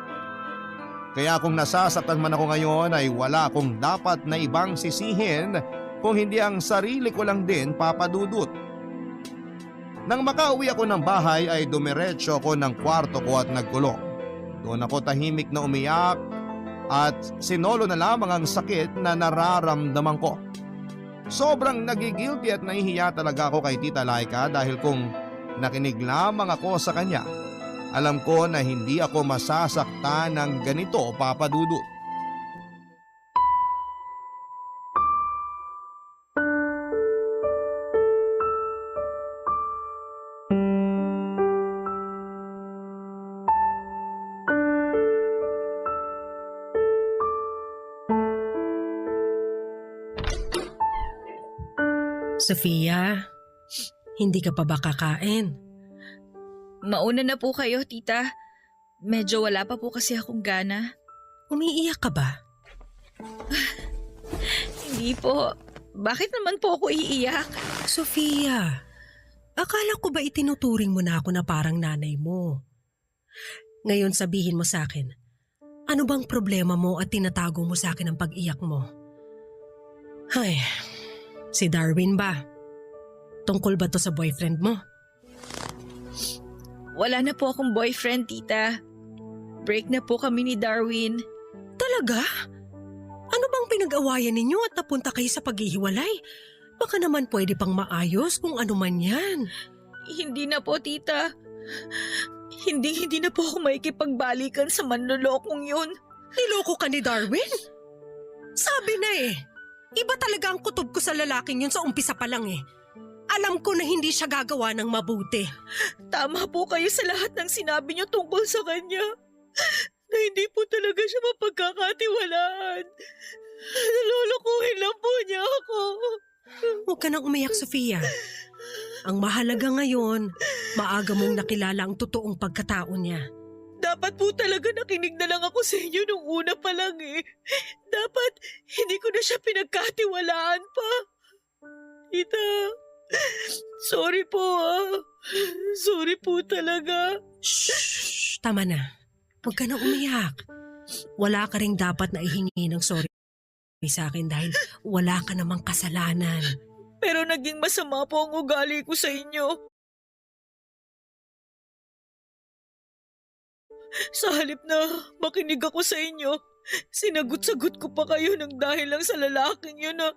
Kaya kung nasasaktan man ako ngayon ay wala akong dapat na ibang sisihin kung hindi ang sarili ko lang din, Papa Dudut. Nang makauwi ako ng bahay ay dumiretso ako ng kwarto ko at nagkulong. Doon ako tahimik na umiyak at sinolo na lamang ang sakit na nararamdaman ko. Sobrang nagigilty at nahihiya talaga ako kay Tita Laika dahil kung nakinig lamang ako sa kanya, alam ko na hindi ako masasaktan ng ganito, Papa Dudut. Sofia, hindi ka pa ba kakain? Mauna na po kayo, tita. Medyo wala pa po kasi akong gana. Umiiyak ka ba? Hindi po. Bakit naman po ako iiyak? Sofia, akala ko ba itinuturing mo na ako na parang nanay mo? Ngayon sabihin mo sa akin, ano bang problema mo at tinatago mo sa akin ang pag-iyak mo? Ay, si Darwin ba? Tungkol ba to sa boyfriend mo? Wala na po akong boyfriend, tita. Break na po kami ni Darwin. Talaga? Ano bang pinag-awayan ninyo at napunta kayo sa paghihiwalay? Baka naman pwede pang maayos kung ano man yan. Hindi na po, tita. Hindi na po ako makikipagbalikan sa manlolokong yun. Niloko ka ni Darwin? Sabi na eh. Iba talaga ang kutob ko sa lalaking yun sa umpisa pa lang eh. Alam ko na hindi siya gagawa ng mabuti. Tama po kayo sa lahat ng sinabi niyo tungkol sa kanya. Na hindi po talaga siya mapagkakatiwalaan. Nalolokohin lang po niya ako. Huwag ka nang umiyak, Sofia. Ang mahalaga ngayon, maaga mong nakilala ang totoong pagkatao niya. Dapat po talaga nakinig na lang ako sa inyo nung una pa lang eh. Dapat hindi ko na siya pinagkatiwalaan pa. Tita, sorry po ah. Sorry po talaga. Shh! Tama na. Huwag ka nang umiyak. Wala ka ring dapat na ihingi ng sorry sa akin dahil wala ka namang kasalanan. Pero naging masama po ang ugali ko sa inyo. Sa halip na makinig ako sa inyo, sinagot-sagot ko pa kayo ng dahil lang sa lalaking yun na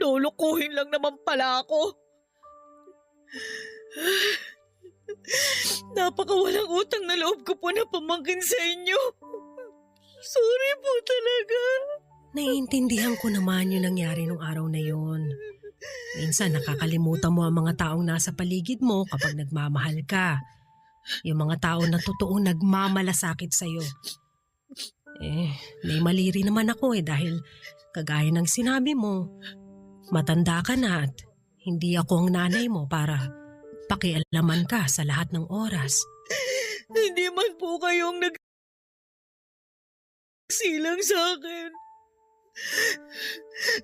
lolokohin lang naman pala ako. Napakawalang utang na loob ko po na pamangkin sa inyo. Sorry po talaga. Naiintindihan ko naman yung nangyari nung araw na yun. Minsan nakakalimutan mo ang mga taong nasa paligid mo kapag nagmamahal ka. Yung mga tao na totoong nagmamalasakit sa'yo. May mali rin naman ako dahil kagaya ng sinabi mo, matanda ka na at hindi ako ang nanay mo para pakialaman ka sa lahat ng oras. Hindi man po kayong nagsilang sa akin.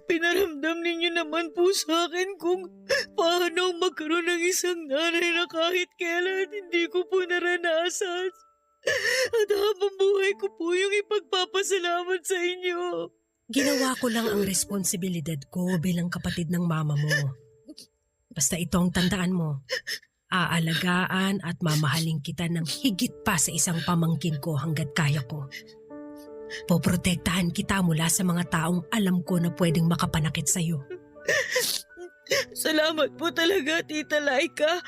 Pinaramdam ninyo naman po sa akin kung paano magkaroon ng isang nanay na kahit kailan hindi ko po naranasan. At habang buhay ko po yung ipagpapasalamat sa inyo. Ginawa ko lang ang responsibilidad ko bilang kapatid ng mama mo. Basta itong tandaan mo, aalagaan at mamahalin kita ng higit pa sa isang pamangkin ko hanggat kaya ko. Poprotektahan kita mula sa mga taong alam ko na pwedeng makapanakit sa'yo. Salamat po talaga, Tita Laika.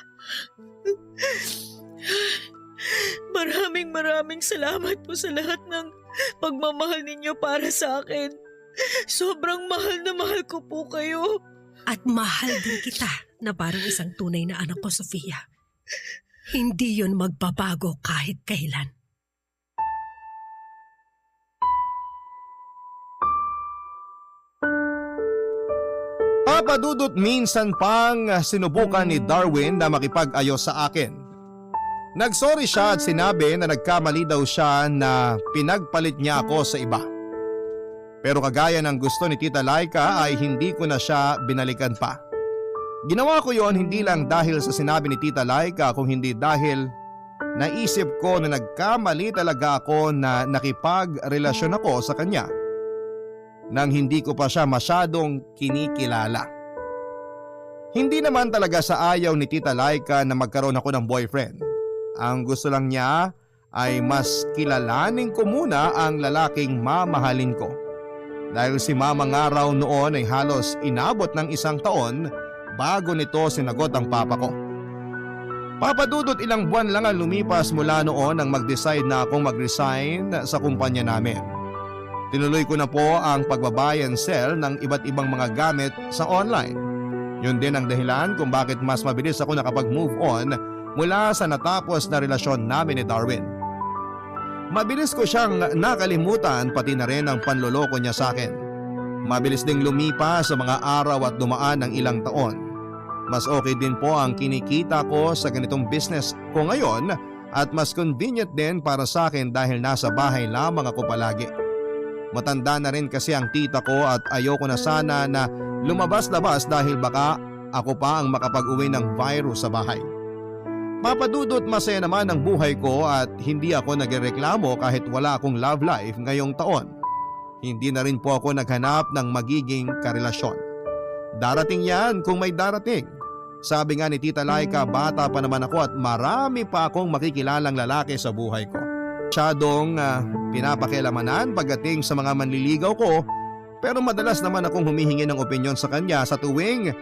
Maraming salamat po sa lahat ng pagmamahal ninyo para sa akin. Sobrang mahal na mahal ko po kayo. At mahal din kita na parang isang tunay na anak ko, Sofia. Hindi yun magbabago kahit kailan. Papa Dudut, minsan pang sinubukan ni Darwin na makipag-ayos sa akin. Nagsorry siya at sinabi na nagkamali daw siya na pinagpalit niya ako sa iba. Pero kagaya ng gusto ni Tita Laika ay hindi ko na siya binalikan pa. Ginawa ko yon hindi lang dahil sa sinabi ni Tita Laika, kung hindi dahil naisip ko na nagkamali talaga ako na nakipagrelasyon ako sa kanya nang hindi ko pa siya masyadong kinikilala. Hindi naman talaga sa ayaw ni Tita Laika na magkaroon ako ng boyfriend. Ang gusto lang niya ay mas kilalanin ko muna ang lalaking mamahalin ko. Dahil si Mama nga raw noon ay halos inabot ng 1 taon bago nito sinagot ang papa ko. Papa Dudut, ilang buwan lang ang lumipas mula noon nang mag-decide na akong mag-resign sa kumpanya namin. Tinuloy ko na po ang pagbabuy and sell ng iba't ibang mga gamit sa online. Yun din ang dahilan kung bakit mas mabilis ako nakapag-move on mula sa natapos na relasyon namin ni Darwin. Mabilis ko siyang nakalimutan, pati na rin ang panloloko niya sa akin. Mabilis ding lumipas sa mga araw at dumaan ng ilang taon. Mas okay din po ang kinikita ko sa ganitong business ko ngayon at mas convenient din para sa akin dahil nasa bahay lamang ako palagi. Matanda na rin kasi ang tita ko at ayoko na sana na lumabas-labas dahil baka ako pa ang makapag-uwi ng virus sa bahay. Papa Dudut, masaya naman ang buhay ko at hindi ako nagreklamo kahit wala akong love life ngayong taon. Hindi na rin po ako naghanap ng magiging karelasyon. Darating yan kung may darating. Sabi nga ni Tita Laika, bata pa naman ako at marami pa akong makikilalang lalaki sa buhay ko. Masyadong pinapakialamanan pagdating sa mga manliligaw ko, pero madalas naman akong humihingi ng opinyon sa kanya sa tuwing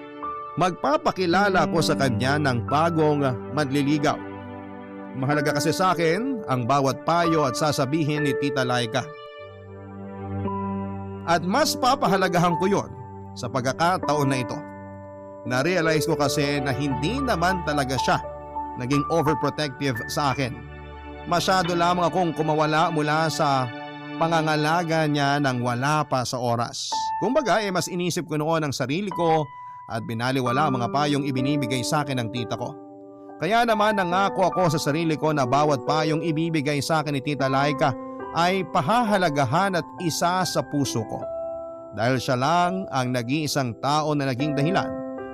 magpapakilala ko sa kanya ng bagong manliligaw. Mahalaga kasi sa akin ang bawat payo at sasabihin ni Tita Laika. At mas papahalagahan ko yon sa pagkakataon na ito. Na-realize ko kasi na hindi naman talaga siya naging overprotective sa akin. Masyado lamang akong kumawala mula sa pangangalaga niya nang wala pa sa oras. Kumbaga mas inisip ko noon ang sarili ko at binaliwala ang mga payong ibinibigay sa akin ng tita ko. Kaya naman nangako ako sa sarili ko na bawat payong ibibigay sa akin ni Tita Laika ay pahahalagahan at isa sa puso ko. Dahil siya lang ang nag-iisang tao na naging dahilan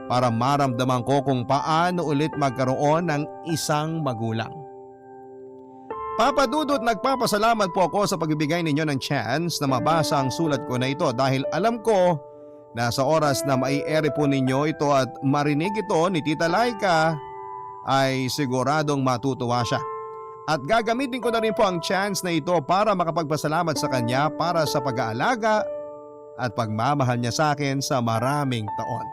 para maramdaman ko kung paano ulit magkaroon ng isang magulang. Papa Dudut, nagpapasalamat po ako sa pagbibigay ninyo ng chance na mabasa ang sulat ko na ito dahil alam ko na sa oras na mai-ere po ninyo ito at marinig ito ni Tita Laika ay siguradong matutuwa siya. At gagamitin ko na rin po ang chance na ito para makapagpasalamat sa kanya para sa pag-aalaga at pagmamahal niya sa akin sa maraming taon.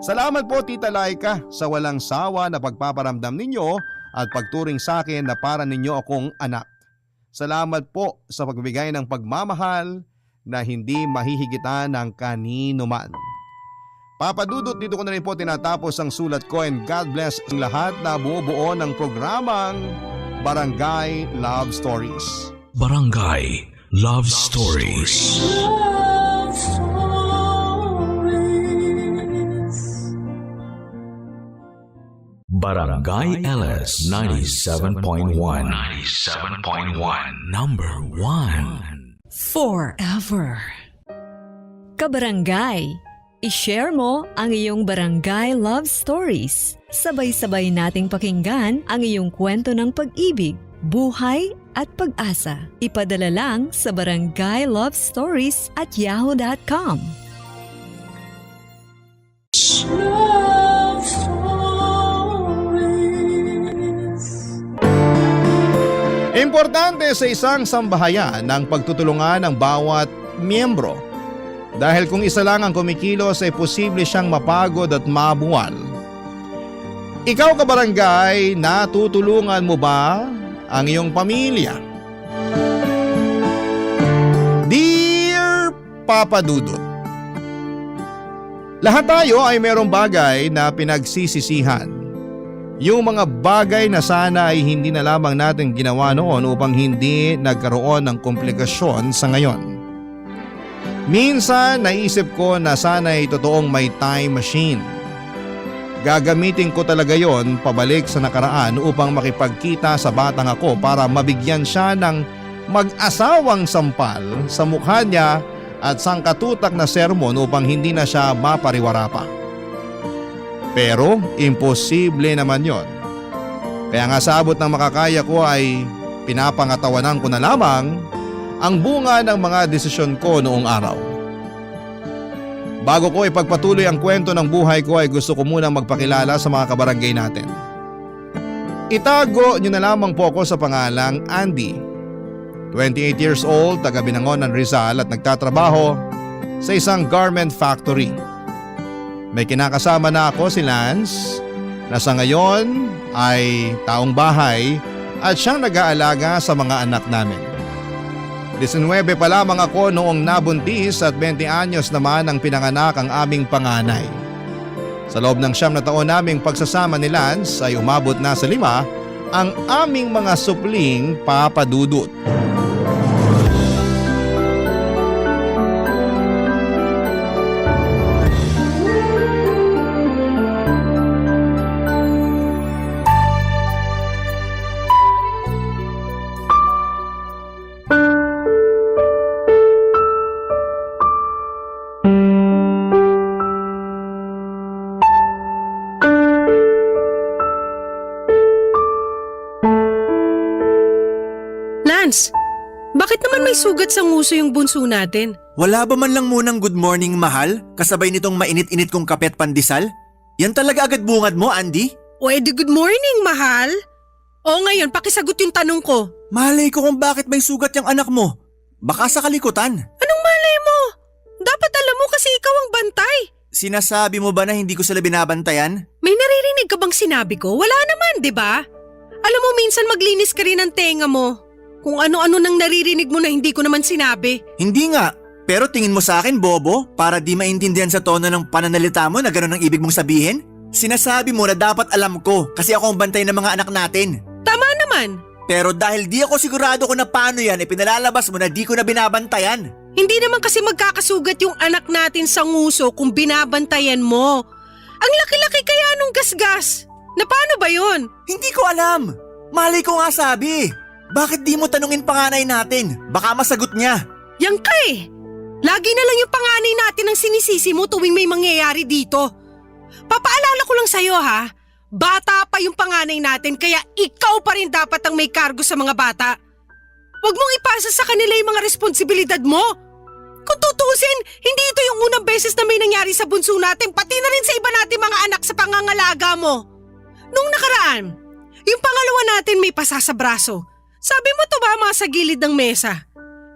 Salamat po Tita Laika sa walang sawa na pagpaparamdam ninyo at pagturing sa akin na para ninyo akong anak. Salamat po sa pagbibigay ng pagmamahal na hindi mahihigitan ng kanino man. Papa Dudut, dito ko na rin po tinatapos ang sulat ko and God bless ang lahat na bumubuo ng programang Barangay Love Stories. Barangay Love Stories. Barangay LS 97.1 Number 1 Forever. Kabarangay, i-share mo ang iyong barangay love stories. Sabay-sabay nating pakinggan ang iyong kwento ng pag-ibig, buhay at pag-asa. Ipadala lang sa barangaylovestories@yahoo.com. Importante sa isang sambahayan ang pagtutulungan ng bawat miyembro. Dahil kung isa lang ang kumikilos ay posible siyang mapagod at mabuwal. Ikaw kabarangay, natutulungan mo ba ang iyong pamilya? Dear Papa Dudut. Lahat tayo ay merong bagay na pinagsisisihan. Yung mga bagay na sana ay hindi na lamang natin ginawa noon upang hindi nagkaroon ng komplikasyon sa ngayon. Minsan naisip ko na sana ay totoong may time machine. Gagamitin ko talaga yon pabalik sa nakaraan upang makipagkita sa batang ako para mabigyan siya ng mag-asawang sampal sa mukha niya at sangkatutak na sermon upang hindi na siya mapariwara pa. Pero imposible naman yon. Kaya nga sa abot ng makakaya ko ay pinapangatawanan ko na lamang ang bunga ng mga desisyon ko noong araw. Bago ko ipagpatuloy ang kwento ng buhay ko ay gusto ko munang magpakilala sa mga kabarangay natin. Itago niyo na lamang po ako sa pangalang Andy. 28 years old, taga Binangonan, Rizal at nagtatrabaho sa isang garment factory. May kinakasama na ako si Lance na sa ngayon ay taong bahay at siyang nag-aalaga sa mga anak namin. 19 pa lamang ako noong nabuntis at 20 anyos naman ang pinanganak ang aming panganay. Sa loob ng 9 na taon naming pagsasama ni Lance ay umabot na sa 5 ang aming mga supling Papa Dudut. Lance, bakit naman may sugat sa nguso yung bunso natin? Wala ba man lang munang good morning, mahal? Kasabay nitong mainit-init kong kape at pandesal? Yan talaga agad bungad mo, Andy? O edi good morning, mahal. O ngayon, pakisagot yung tanong ko. Malay ko kung bakit may sugat yung anak mo. Baka sa kalikutan. Anong malay mo? Dapat alam mo kasi ikaw ang bantay. Sinasabi mo ba na hindi ko sila binabantayan? May naririnig ka bang sinabi ko? Wala naman, di ba? Alam mo, minsan maglinis ka rin ng tenga mo. Kung ano-ano nang naririnig mo na hindi ko naman sinabi. Hindi nga. Pero tingin mo sa akin, bobo, para di maintindihan sa tono ng pananalita mo na gano'n ang ibig mong sabihin? Sinasabi mo na dapat alam ko kasi ako ang bantay ng mga anak natin. Tama naman. Pero dahil di ako sigurado kung na paano yan, ipinalalabas mo na di ko na binabantayan. Hindi naman kasi magkakasugat yung anak natin sa nguso kung binabantayan mo. Ang laki-laki kaya nung gasgas. Na paano ba yun? Hindi ko alam. Malay ko nga sabi. Bakit di mo tanungin panganay natin? Baka masagot niya. Yang ka eh. Lagi na lang yung panganay natin ang sinisisi mo tuwing may mangyayari dito. Papaalala ko lang sa'yo ha. Bata pa yung panganay natin kaya ikaw pa rin dapat ang may kargo sa mga bata. Huwag mong ipasa sa kanila yung mga responsibilidad mo. Kung tutusin, hindi ito yung unang beses na may nangyari sa bunso natin, pati na rin sa iba natin mga anak sa pangangalaga mo. Nung nakaraan, yung pangalawa natin may pasa sa braso. Sabi mo tumama sa gilid ng mesa.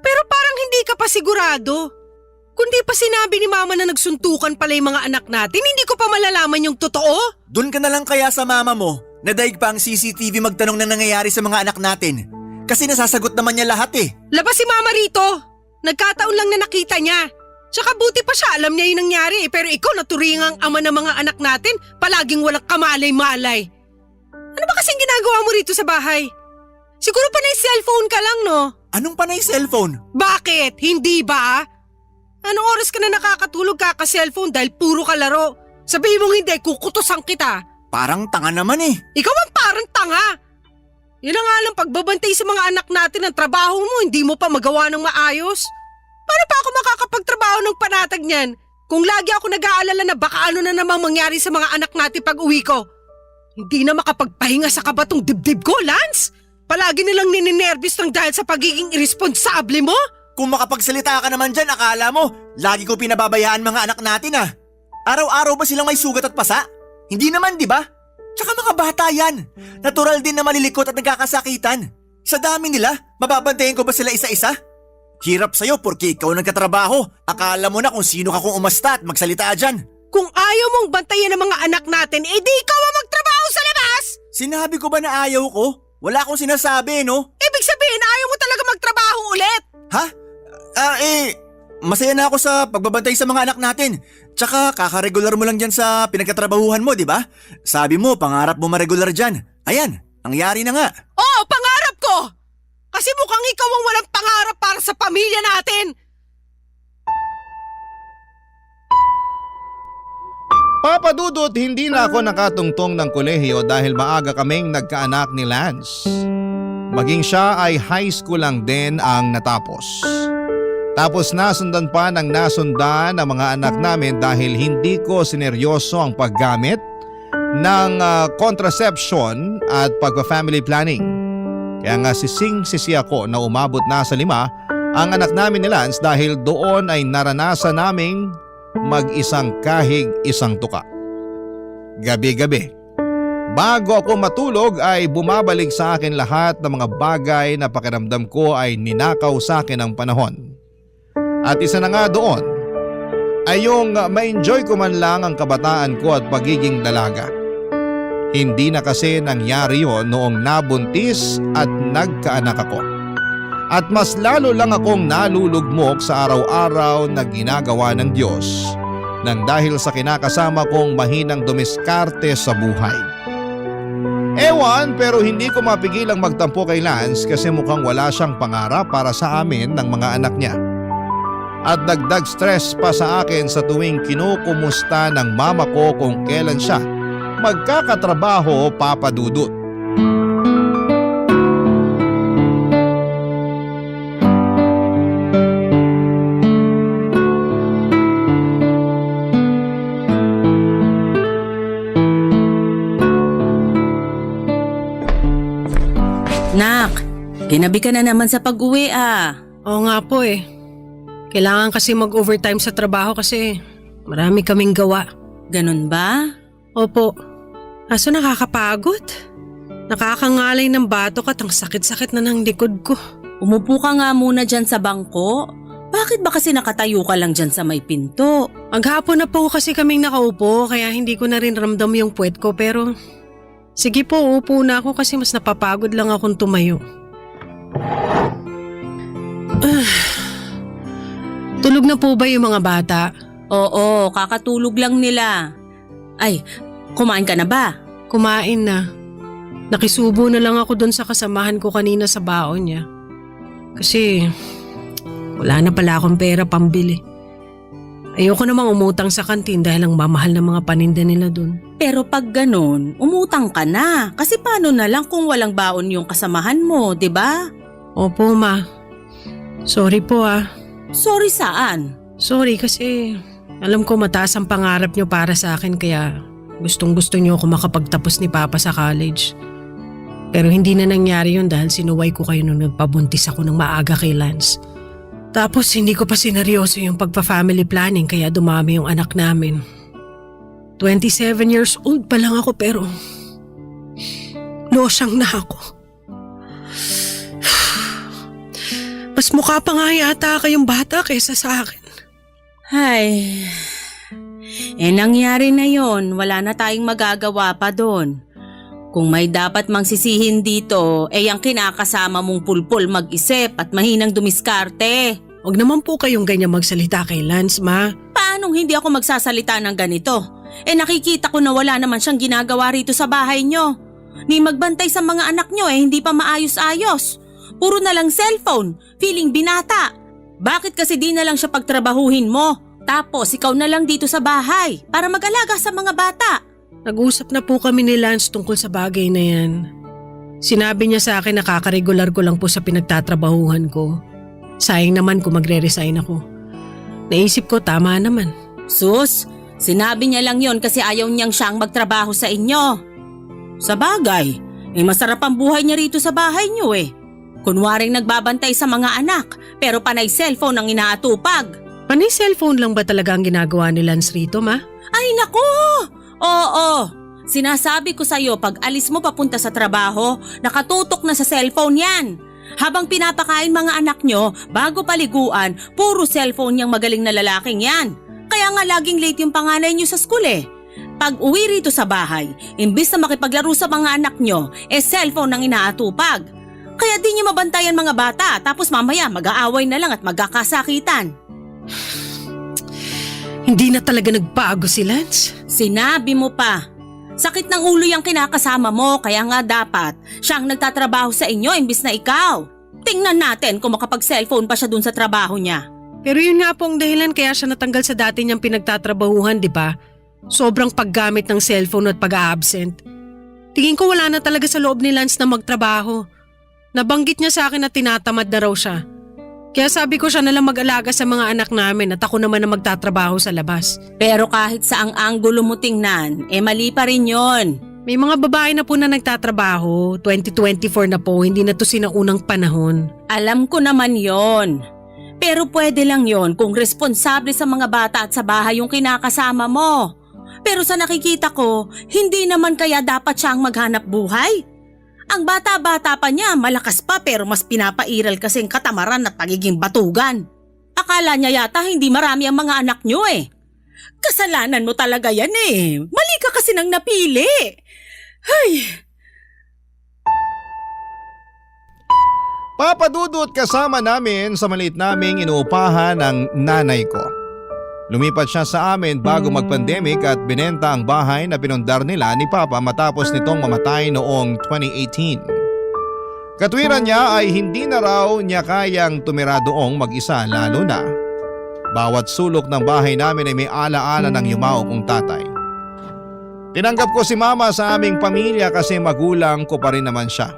Pero parang hindi ka pa sigurado. Kundi pa sinabi ni mama na nagsuntukan pala yung mga anak natin, hindi ko pa malalaman yung totoo. Doon ka na lang kaya sa mama mo. Nadaig pa ang CCTV magtanong na nangyayari sa mga anak natin. Kasi nasasagot naman niya lahat eh. Labas si mama rito. Nagkataon lang na nakita niya. Tsaka buti pa siya, alam niya yung nangyari eh. Pero ikaw naturingang ama ng mga anak natin, palaging walang kamalay-malay. Ano ba kasing ginagawa mo rito sa bahay? Siguro panay cellphone ka lang, no? Anong panay cellphone? Bakit? Hindi ba? Anong oras ka na nakakatulog kaka-cellphone dahil puro ka laro? Sabihin mong hindi, kukutusan kita. Parang tanga naman eh. Ikaw ang parang tanga. Yun na nga lang pagbabantay sa mga anak natin ng trabaho mo, hindi mo pa magawa ng maayos. Paano pa ako makakapagtrabaho ng panatag niyan? Kung lagi ako nag-aalala na baka ano na namang mangyari sa mga anak natin pag uwi ko. Hindi na makapagpahinga sa kabatong dibdib ko, Lance. Palagi nilang nininervous lang dahil sa pagiging irresponsable mo? Kung makapagsalita ka naman dyan, akala mo, lagi ko pinababayaan mga anak natin ah. Araw-araw ba silang may sugat at pasa? Hindi naman, di ba? Tsaka mga bata yan. Natural din na malilikot at nagkakasakitan. Sa dami nila, mababantayan ko ba sila isa-isa? Hirap sa'yo porque ikaw nagkatrabaho. Akala mo na kung sino ka kung umasta at magsalita dyan. Kung ayaw mong bantayan ng mga anak natin, edi ikaw ang magtrabaho sa labas! Sinabi ko ba na ayaw ko? Wala akong sinasabi, no? Ibig sabihin, ayaw mo talaga magtrabaho ulit! Ha? masaya na ako sa pagbabantay sa mga anak natin. Tsaka kakaregular mo lang dyan sa pinagkatrabahuhan mo, di ba? Sabi mo, pangarap mo maregular dyan. Ayan, nangyari na nga. Oo, pangarap ko! Kasi mukhang ikaw ang walang pangarap para sa pamilya natin. Papa Dudut, hindi na ako nakatungtong ng kolehiyo dahil maaga kaming nagkaanak ni Lance. Maging siya ay high school lang din ang natapos. Tapos nasundan pa ng nasundan ang mga anak namin dahil hindi ko sineryoso ang paggamit ng contraception at pagpa-family planning. Kaya nga sising-sisi ako na umabot na sa 5 ang anak namin ni Lance dahil doon ay naranasan naming mag-isang kahig, isang tuka. Gabi-gabi, bago ako matulog ay bumabalik sa akin lahat ng mga bagay na pakiramdam ko ay ninakaw sa akin ng panahon. At isa na nga doon ay yung ma-enjoy ko man lang ang kabataan ko at pagiging dalaga. Hindi na kasi nangyari yon noong nabuntis at nagkaanak ako. At mas lalo lang akong nalulugmok sa araw-araw na ginagawa ng Diyos nang dahil sa kinakasama kong mahinang dumiskarte sa buhay. Ewan, pero hindi ko mapigilang magtampo kay Lance kasi mukhang wala siyang pangarap para sa amin ng mga anak niya. At dagdag stress pa sa akin sa tuwing kinukumusta ng mama ko kung kailan siya magkakatrabaho, Papa Dudut. Nak, ginabi ka na naman sa pag-uwi ah. Oo nga po eh. Kailangan kasi mag-overtime sa trabaho kasi marami kaming gawa. Ganun ba? Opo. Kaso nakakapagod. Nakakangalay ng batok at ang sakit-sakit na ng likod ko. Umupo ka nga muna dyan sa bangko. Bakit ba kasi nakatayo ka lang dyan sa may pinto? Maghapon na po kasi kaming nakaupo kaya hindi ko na rin ramdam yung puwet ko pero sige po, upo na ako kasi mas napapagod lang akong tumayo. Tulog na po ba yung mga bata? Oo, kakatulog lang nila. Ay, kumain ka na ba? Kumain na. Nakisubo na lang ako doon sa kasamahan ko kanina sa baon niya. Kasi wala na pala akong pera pambili. Ayoko namang umutang sa kantin dahil ang mamahal ng mga paninda nila doon. Pero pag ganun, umutang ka na. Kasi paano na lang kung walang baon yung kasamahan mo, di ba? Opo, ma. Sorry po ah. Sorry saan? Sorry kasi alam ko mataas ang pangarap niyo para sa akin kaya gustong-gusto niyo ako makapagtapos ni Papa sa college. Pero hindi na nangyari yun dahil sinuway ko kayo nung nagpabuntis ako ng maaga kay Lance. Tapos hindi ko pa sineryoso yung pagpa-family planning kaya dumami yung anak namin. 27 years old pa lang ako pero losyang na ako. Mas mukha pa nga yata kayong bata kaysa sa akin. Ay, nangyari na yon. Wala na tayong magagawa pa doon. Kung may dapat mang sisihin dito, ang kinakasama mong pulpul mag-isip at mahinang dumiskarte. Huwag naman po kayong ganyan magsalita kay Lance, ma. Paanong hindi ako magsasalita ng ganito? Nakikita ko na wala naman siyang ginagawa rito sa bahay nyo. Ni magbantay sa mga anak nyo hindi pa maayos-ayos. Puro na lang cellphone, feeling binata. Bakit kasi di na lang siya pagtrabahuhin mo? Tapos ikaw na lang dito sa bahay para mag-alaga sa mga bata. Nag-usap na po kami ni Lance tungkol sa bagay na yan. Sinabi niya sa akin na kakaregular ko lang po sa pinagtatrabahuhan ko. Sayang naman kung magre-resign ako. Naisip ko tama naman. Sus, sinabi niya lang yon kasi ayaw niyang siyang magtrabaho sa inyo. Sa bagay, masarap ang buhay niya rito sa bahay niyo eh. Kunwaring nagbabantay sa mga anak pero panay cellphone ang inaatupag. Panay cellphone lang ba talaga ang ginagawa ni Lance rito, ma? Ay naku! Oo, sinasabi ko sa'yo pag alis mo papunta sa trabaho, nakatutok na sa cellphone yan. Habang pinapakain mga anak nyo, bago paliguan, puro cellphone yung magaling na lalaking yan. Kaya nga laging late yung panganay nyo sa school eh. Pag uwi rito sa bahay, imbis na makipaglaro sa mga anak nyo, cellphone ang inaatupag. Kaya di nyo mabantayan mga bata tapos mamaya mag-aaway na lang at magkakasakitan. Hindi na talaga nagbago si Lance. Sinabi mo pa. Sakit ng ulo yung kinakasama mo, kaya nga dapat siyang nagtatrabaho sa inyo imbis na ikaw. Tingnan natin kung makapag-cellphone pa siya dun sa trabaho niya. Pero yun nga po ang dahilan kaya siya natanggal sa dati niyang pinagtatrabahuhan, di ba? Sobrang paggamit ng cellphone at pag-a-absent. Tingin ko wala na talaga sa loob ni Lance na magtrabaho. Nabanggit niya sa akin na tinatamad na raw siya. Kaya sabi ko siya nalang mag-alaga sa mga anak namin at ako naman na magtatrabaho sa labas. Pero kahit sa ang anggulo mo tingnan, mali pa rin yon. May mga babae na po na nagtatrabaho. 2024 na po, hindi na to sinaunang panahon. Alam ko naman yon. Pero pwede lang yon kung responsable sa mga bata at sa bahay yung kinakasama mo. Pero sa nakikita ko, hindi naman kaya dapat siyang maghanap buhay. Ang bata-bata pa niya, malakas pa pero mas pinapairal kasing katamaran at pagiging batugan. Akala niya yata hindi marami ang mga anak niyo eh. Kasalanan mo talaga yan eh. Mali ka kasi nang napili. Ay. Papadudot kasama namin sa maliit naming inuupahan ng nanay ko. Lumipat siya sa amin bago mag-pandemic at binenta ang bahay na pinundar nila ni Papa matapos nitong mamatay noong 2018. Katwiran niya ay hindi na raw niya kayang tumira doong mag-isa lalo na. Bawat sulok ng bahay namin ay may alaala ng yumao kong tatay. Tinanggap ko si Mama sa aming pamilya kasi magulang ko pa rin naman siya.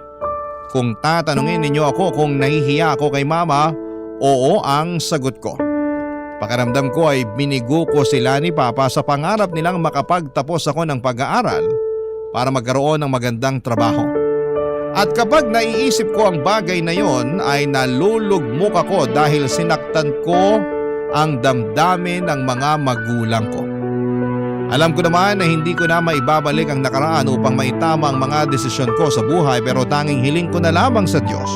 Kung tatanungin ninyo ako kung nahihiya ako kay Mama, oo ang sagot ko. Pakiramdam ko ay binigo ko sila ni Papa sa pangarap nilang makapagtapos ako ng pag-aaral para magkaroon ng magandang trabaho. At kapag naiisip ko ang bagay na yon ay nalulugmok ako dahil sinaktan ko ang damdamin ng mga magulang ko. Alam ko naman na hindi ko na maibabalik ang nakaraan upang maitama ang mga desisyon ko sa buhay, pero tanging hiling ko na lamang sa Diyos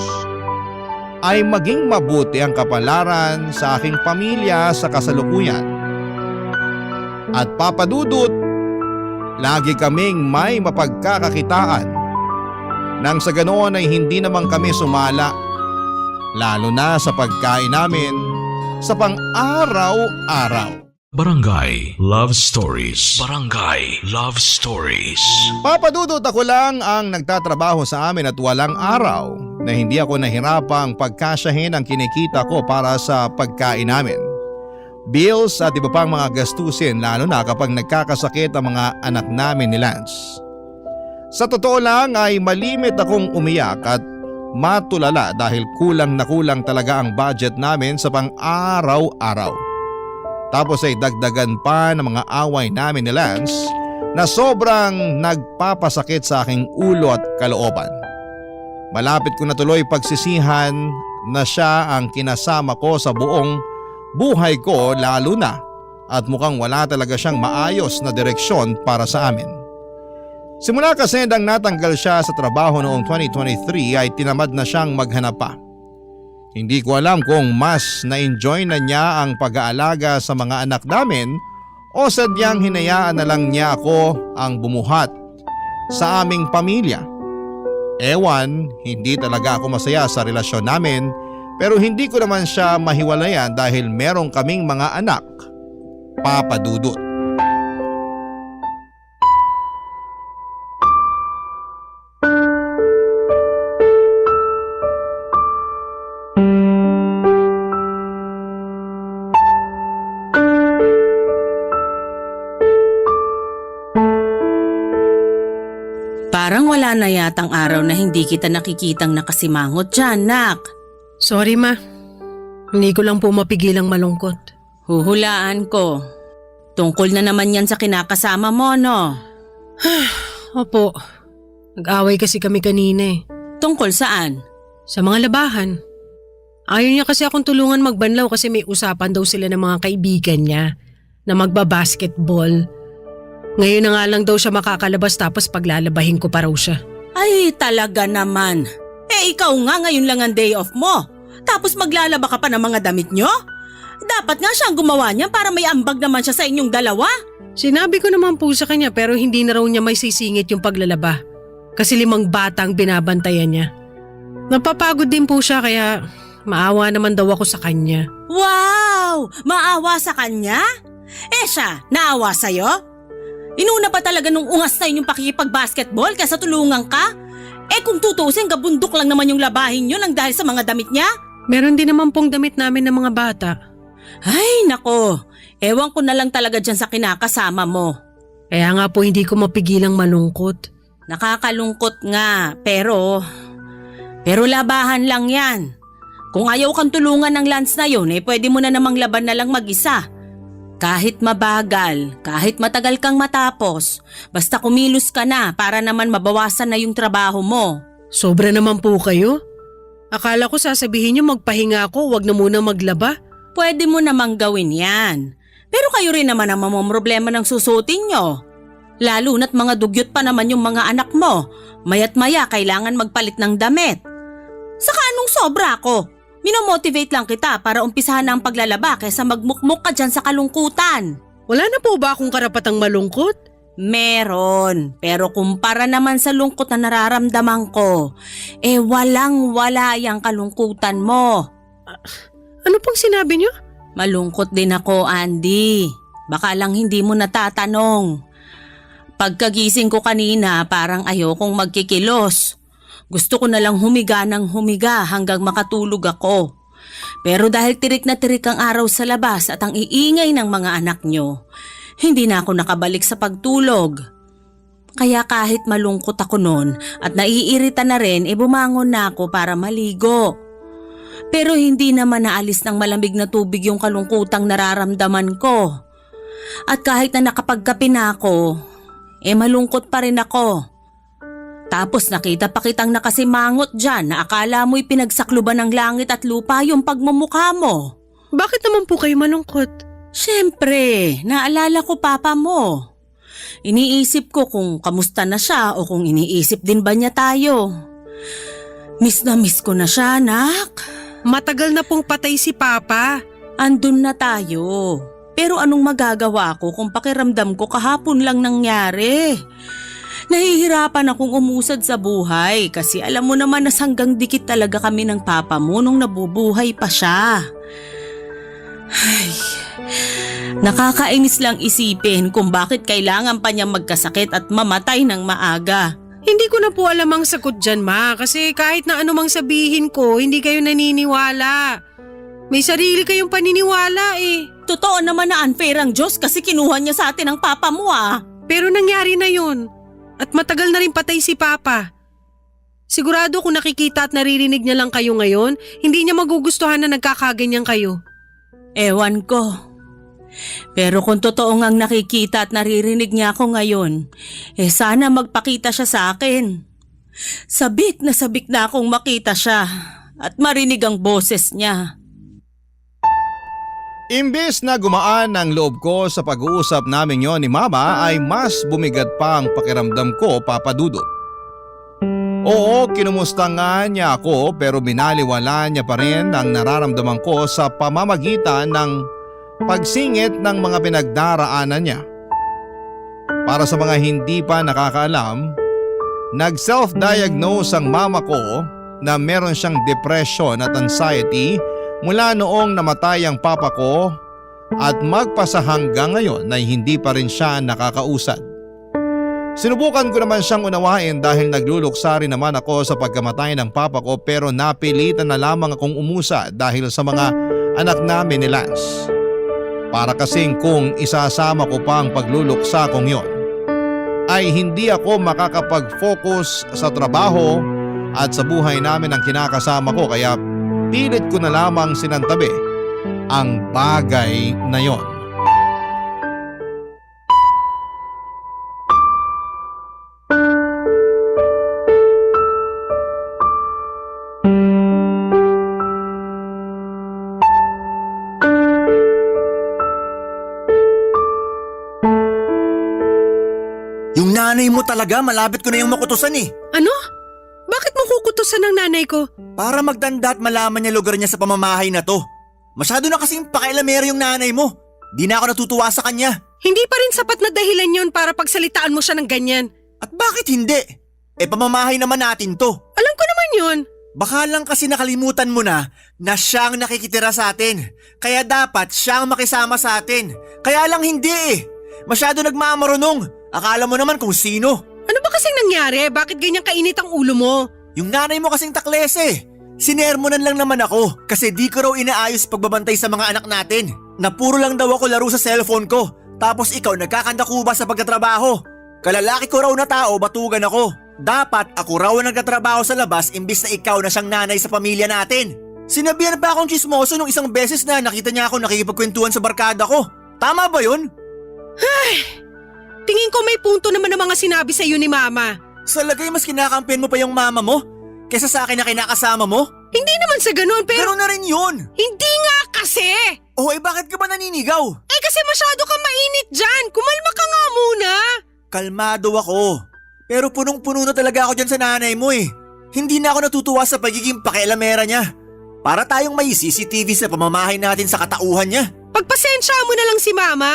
ay maging mabuti ang kapalaran sa aking pamilya sa kasalukuyan. At papadudot, lagi kaming may mapagkakakitaan nang sa ganoon ay hindi naman kami sumala, lalo na sa pagkain namin sa pang-araw-araw. Barangay Love Stories. Barangay Love Stories. Papadudot, ako lang ang nagtatrabaho sa amin at walang araw na hindi ako nahirapang pagkasyahin ang kinikita ko para sa pagkain namin. Bills at iba pang mga gastusin, lalo na kapag nagkakasakit ang mga anak namin ni Lance. Sa totoo lang ay malimit akong umiyak at matulala dahil kulang na kulang talaga ang budget namin sa pang-araw-araw. Tapos ay dagdagan pa ng mga away namin ni Lance na sobrang nagpapasakit sa aking ulo at kalooban. Malapit ko na tuloy pagsisihan na siya ang kinasama ko sa buong buhay ko, lalo na at mukhang wala talaga siyang maayos na direksyon para sa amin. Simula kasi nang natanggal siya sa trabaho noong 2023 ay tinamad na siyang maghanap pa. Hindi ko alam kung mas na-enjoy na niya ang pag-aalaga sa mga anak namin o sadyang hinayaan na lang niya ako ang bumuhat sa aming pamilya. Ewan, hindi talaga ako masaya sa relasyon namin, pero hindi ko naman siya mahiwalayan dahil meron kaming mga anak. Papadudot. Parang wala na yatang araw na hindi kita nakikitang nakasimangot dyan, nak. Sorry ma, hindi ko lang po mapigilang malungkot. Huhulaan ko. Tungkol na naman yan sa kinakasama mo, no? Opo, nag-away kasi kami kanina eh. Tungkol saan? Sa mga labahan. Ayaw niya kasi akong tulungan magbanlaw kasi may usapan daw sila ng mga kaibigan niya na magbabasketball. Ngayon na nga lang daw siya makakalabas tapos paglalabahin ko pa raw siya. Ay, talaga naman. Ikaw nga ngayon lang ang day off mo. Tapos maglalaba ka pa ng mga damit nyo? Dapat nga siyang gumawa niya para may ambag naman siya sa inyong dalawa. Sinabi ko naman po sa kanya pero hindi na raw niya may sisingit yung paglalaba. Kasi 5 bata ang binabantayan niya. Napapagod din po siya kaya maawa naman daw ako sa kanya. Wow! Maawa sa kanya? Siya, naawa sa'yo? Inuna pa talaga nung ungas na yun yung pakikipag-basketball kaysa tulungan ka? Kung tutusin, gabundok lang naman yung labahin yun ang dahil sa mga damit niya? Meron din naman pong damit namin ng mga bata. Ay, nako. Ewan ko na lang talaga dyan sa kinakasama mo. Kaya nga po hindi ko mapigilang malungkot. Nakakalungkot nga, pero labahan lang yan. Kung ayaw kang tulungan ng Lance na yun, pwede mo na namang laban na lang mag-isa. Kahit mabagal, kahit matagal kang matapos, basta kumilos ka na para naman mabawasan na yung trabaho mo. Sobra naman po kayo. Akala ko sasabihin niyo magpahinga ako, wag na muna maglaba. Pwede mo namang gawin yan. Pero kayo rin naman ang mamomroblema ng susutin nyo. Lalo na't mga dugyot pa naman yung mga anak mo. Maya't maya kailangan magpalit ng damit. Saka anong sobra ko? Minomotivate lang kita para umpisahan na ang paglalaba kaysa magmukmuk ka dyan sa kalungkutan. Wala na po ba akong karapatang malungkot? Meron, pero kumpara naman sa lungkot na nararamdaman ko, walang-wala yung kalungkutan mo. Ano pong sinabi niyo? Malungkot din ako, Andy. Baka lang hindi mo natatanong. Pagkagising ko kanina, parang ayokong magkikilos. Gusto ko na lang humiga ng humiga hanggang makatulog ako. Pero dahil tirik na tirik ang araw sa labas at ang iingay ng mga anak nyo, hindi na ako nakabalik sa pagtulog. Kaya kahit malungkot ako noon at naiirita na rin, bumangon na ako para maligo. Pero hindi naman naalis ng malamig na tubig yung kalungkutang nararamdaman ko. At kahit na nakapagkape na ako, malungkot pa rin ako. Tapos nakita pa kitang nakasimangot dyan na akala mo'y pinagsakluban ng langit at lupa yung pagmumukha mo. Bakit naman po kayo malungkot? Siyempre, naalala ko papa mo. Iniisip ko kung kamusta na siya o kung iniisip din ba niya tayo. Miss na miss ko na siya, anak. Matagal na pong patay si Papa. Andun na tayo. Pero anong magagawa ko kung pakiramdam ko kahapon lang nangyari? Nahihirapan akong umusad sa buhay kasi alam mo naman na hanggang dikit talaga kami ng papa mo nung nabubuhay pa siya. Ay, nakakainis lang isipin kung bakit kailangan pa niya magkasakit at mamatay ng maaga. Hindi ko na po alam ang sagot dyan, Ma, kasi kahit na anumang sabihin ko, hindi kayo naniniwala. May sarili kayong paniniwala Totoo naman na unfair ang Diyos kasi kinuha niya sa atin ang papa mo Pero nangyari na yun. At matagal na rin patay si Papa. Sigurado kung nakikita at naririnig niya lang kayo ngayon, hindi niya magugustuhan na nagkakaganyan kayo. Ewan ko. Pero kung totoo ngang nakikita at naririnig niya ako ngayon, sana magpakita siya sa akin. Sabik na akong makita siya at marinig ang boses niya. Imbes na gumaan ang loob ko sa pag-uusap namin yon ni Mama ay mas bumigat pa ang pakiramdam ko, Papa Dudut. Oo, kinumusta nga niya ako pero binaliwala niya pa rin ang nararamdaman ko sa pamamagitan ng pagsingit ng mga pinagdaraanan niya. Para sa mga hindi pa nakakaalam, nag-self-diagnose ang mama ko na meron siyang depression at anxiety mula noong namatay ang papa ko at magpasa hanggang ngayon na hindi pa rin siya nakakausad. Sinubukan ko naman siyang unawain dahil nagluluksa rin naman ako sa pagkamatay ng papa ko pero napilitan na lamang akong umusa dahil sa mga anak namin ni Lance. Para kasing kung isasama ko pa ang pagluluksa kong yon, ay hindi ako makakapag-focus sa trabaho at sa buhay namin ang kinakasama ko kaya pilit ko na lamang sinantabi ang bagay na yon. Yung nanay mo talaga, malapit ko na yung makutusan Ano? Bakit mo kukutusan ng nanay ko? Para magtanda at malaman niya lugar niya sa pamamahay na to. Masyado na kasing pakailamero yung nanay mo. Di na ako natutuwa sa kanya. Hindi pa rin sapat na dahilan yun para pagsalitaan mo siya ng ganyan. At bakit hindi? Pamamahay naman natin to. Alam ko naman yun. Baka lang kasi nakalimutan mo na siya ang nakikitira sa atin. Kaya dapat siya ang makisama sa atin. Kaya lang hindi eh. Masyado nagmamarunong. Akala mo naman kung sino. Ano ba kasing nangyari? Bakit ganyan kainit ang ulo mo? Yung nanay mo kasing takles eh. Sinermonan lang naman ako kasi di ko raw inaayos pagbabantay sa mga anak natin. Na puro lang daw ako laro sa cellphone ko. Tapos ikaw nagkakandakuba sa pagtatrabaho. Kalalaki ko raw na tao, batugan ako. Dapat ako raw ang nagtatrabaho sa labas imbis na ikaw na siyang nanay sa pamilya natin. Sinabihan pa akong chismoso nung isang beses na nakita niya ako nakikipagkwentuhan sa barkada ko. Tama ba yun? Tingin ko may punto naman ang mga sinabi sa iyo ni Mama. Sa lagay mas kinakampihan mo pa yung mama mo kesa sa akin na kinakasama mo? Hindi naman sa ganun Pero pero… na rin yun. Hindi nga kasi! Oh, bakit ka ba naninigaw? Kasi masyado kang mainit dyan. Kumalma ka nga muna. Kalmado ako. Pero punong-puno na talaga ako dyan sa nanay mo eh. Hindi na ako natutuwa sa pagiging pakialamera niya. Para tayong may CCTV sa pamamahay natin sa katauhan niya. Pagpasensya mo na lang si Mama.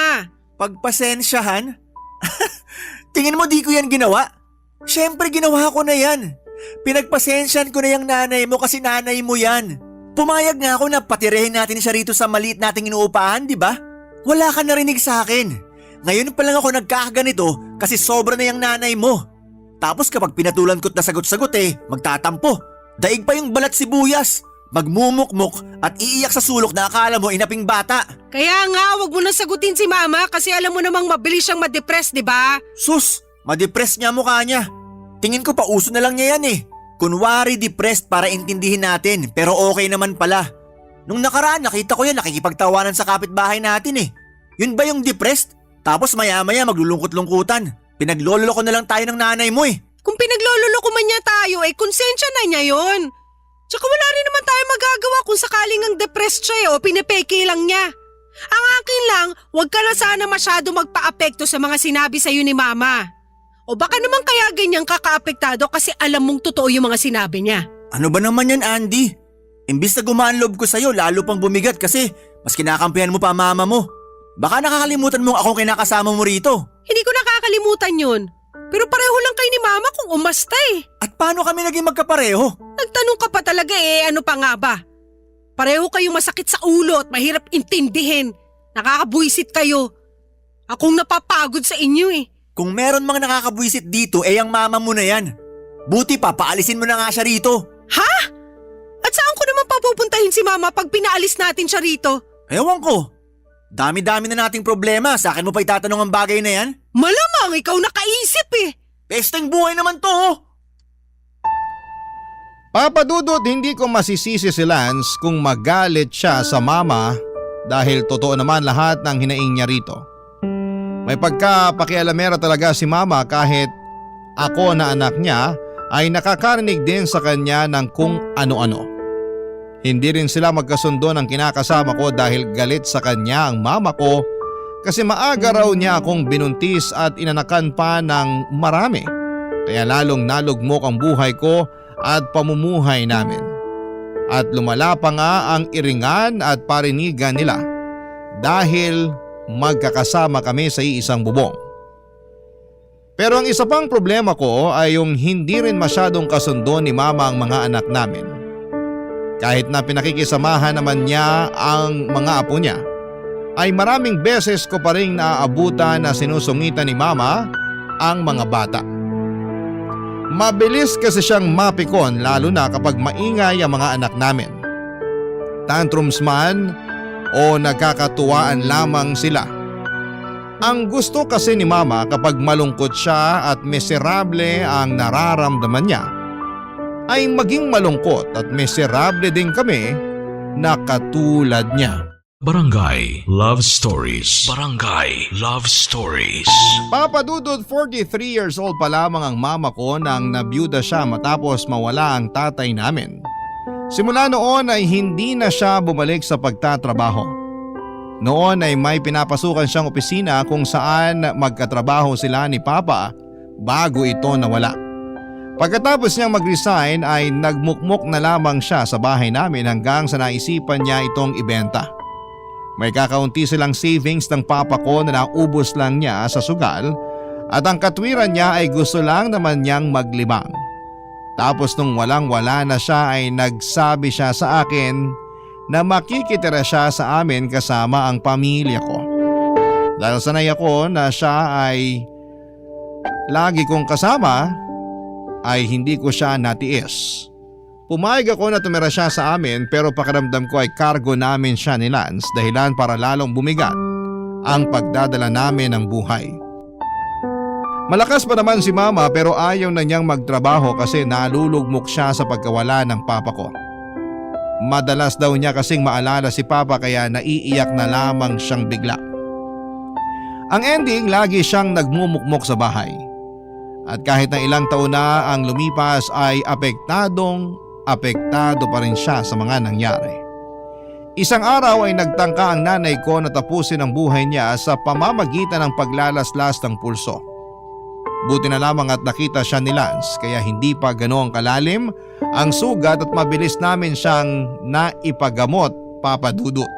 Pagpasensyahan? Tingin mo di ko yan ginawa? Siyempre ginawa ko na yan. Pinagpasensyahan ko na yung nanay mo kasi nanay mo yan. Pumayag nga ako na patirehin natin siya rito sa maliit nating inuupahan, di ba? Wala ka narinig sa akin. Ngayon pa lang ako nagkakaganito kasi sobra na yung nanay mo. Tapos kapag pinatulan ko't na sagot-sagot magtatampo. Daig pa yung balat sibuyas. Magmumukmuk at iiyak sa sulok na akala mo inaping bata. Kaya nga, wag mo na sagutin si Mama kasi alam mo namang mabilis siyang ma-depress, di ba? Sus, ma-depress niya mukha niya. Tingin ko pa uso na lang niya yan eh. Kunwari depressed para intindihin natin pero okay naman pala. Nung nakaraan nakita ko yan nakikipagtawanan sa kapitbahay natin eh. Yun ba yung depressed? Tapos maya-maya maglulungkot-lungkutan. Pinaglololo ko na lang tayo ng nanay mo eh. Kung pinaglololo ko man niya tayo, konsensya na niya yon. Tsaka wala rin naman tayo magagawa kung sakaling ang depressed siya o pinipeke lang niya. Ang akin lang, wag ka na sana masyado magpa-apekto sa mga sinabi sa'yo ni Mama. O baka naman kaya ganyang kaka-apektado kasi alam mong totoo yung mga sinabi niya. Ano ba naman yan, Andy? Imbis na gumaan loob ko sa'yo, lalo pang bumigat kasi mas kinakampihan mo pa mama mo. Baka nakakalimutan mong akong kinakasama mo rito. Hindi ko nakakalimutan yun. Pero pareho lang kayo ni Mama kung umasta eh. At paano kami naging magkapareho? Nagtanong ka pa talaga ano pa nga ba? Pareho kayong masakit sa ulo at mahirap intindihin. Nakakabuisit kayo. Akong napapagod sa inyo eh. Kung meron mga nakakabwisit dito, ang mama mo na yan. Buti pa, paalisin mo na nga siya rito. Ha? At saan ko naman papupuntahin si Mama pag pinaalis natin siya rito? Ewan ko. Dami-dami na nating problema. Sa akin mo pa itatanong ang bagay na yan? Malamang ikaw nakaisip eh. Pesteng buhay naman to. Papadudot, hindi ko masisisi si Lance kung magalit siya sa mama dahil totoo naman lahat ng hinaing niya rito. May pagkapakialamera talaga si mama kahit ako na anak niya ay nakakarinig din sa kanya ng kung ano-ano. Hindi rin sila magkasundo ng kinakasama ko dahil galit sa kanya ang mama ko kasi maaga raw niya akong binuntis at inanakan pa ng marami. Kaya lalong nalugmok ang buhay ko at pamumuhay namin. At lumala pa nga ang iringan at parinigan nila dahil magkakasama kami sa iisang bubong. Pero ang isa pang problema ko ay yung hindi rin masyadong kasundo ni mama ang mga anak namin. Kahit na pinakikisamahan naman niya ang mga apo niya, ay maraming beses ko pa rin naaabutan na sinusungitan ni mama ang mga bata. Mabilis kasi siyang mapikon lalo na kapag maingay ang mga anak namin. Tantrums man o nagkakatuwaan lamang sila. Ang gusto kasi ni mama kapag malungkot siya at miserable ang nararamdaman niya ay maging malungkot at miserable din kami na katulad niya. Barangay Love Stories. Barangay Love Stories. Papadudod, 43 years old pa lamang ang mama ko nang nabiyuda siya matapos mawala ang tatay namin. Simula noon ay hindi na siya bumalik sa pagtatrabaho. Noon ay may pinapasukan siyang opisina kung saan magkatrabaho sila ni Papa bago ito nawala. Pagkatapos niyang mag-resign ay nagmukmok na lamang siya sa bahay namin hanggang sa naisipan niya itong ibenta. May kakaunti silang savings ng papa ko na naubos lang niya sa sugal at ang katwiran niya ay gusto lang naman niyang maglibang. Tapos nung walang-wala na siya ay nagsabi siya sa akin na makikitira siya sa amin kasama ang pamilya ko. Dahil sanay ako na siya ay lagi kong kasama ay hindi ko siya natiis. Pumayag ako na tumira siya sa amin pero pakiramdam ko ay cargo namin siya ni Lance dahilan para lalong bumigat ang pagdadala namin ng buhay. Malakas pa naman si mama pero ayaw na niyang magtrabaho kasi nalulugmok siya sa pagkawala ng papa ko. Madalas daw niya kasing maalala si papa kaya naiiyak na lamang siyang bigla. Ang ending, lagi siyang nagmumukmok sa bahay. At kahit na ilang taon na ang lumipas ay apektado pa rin siya sa mga nangyari. Isang araw ay nagtangka ang nanay ko na tapusin ang buhay niya sa pamamagitan ng paglalaslas ng pulso. Buti na lamang at nakita siya ni Lance kaya hindi pa ganoong kalalim ang sugat at mabilis namin siyang naipagamot, Papa Dudut.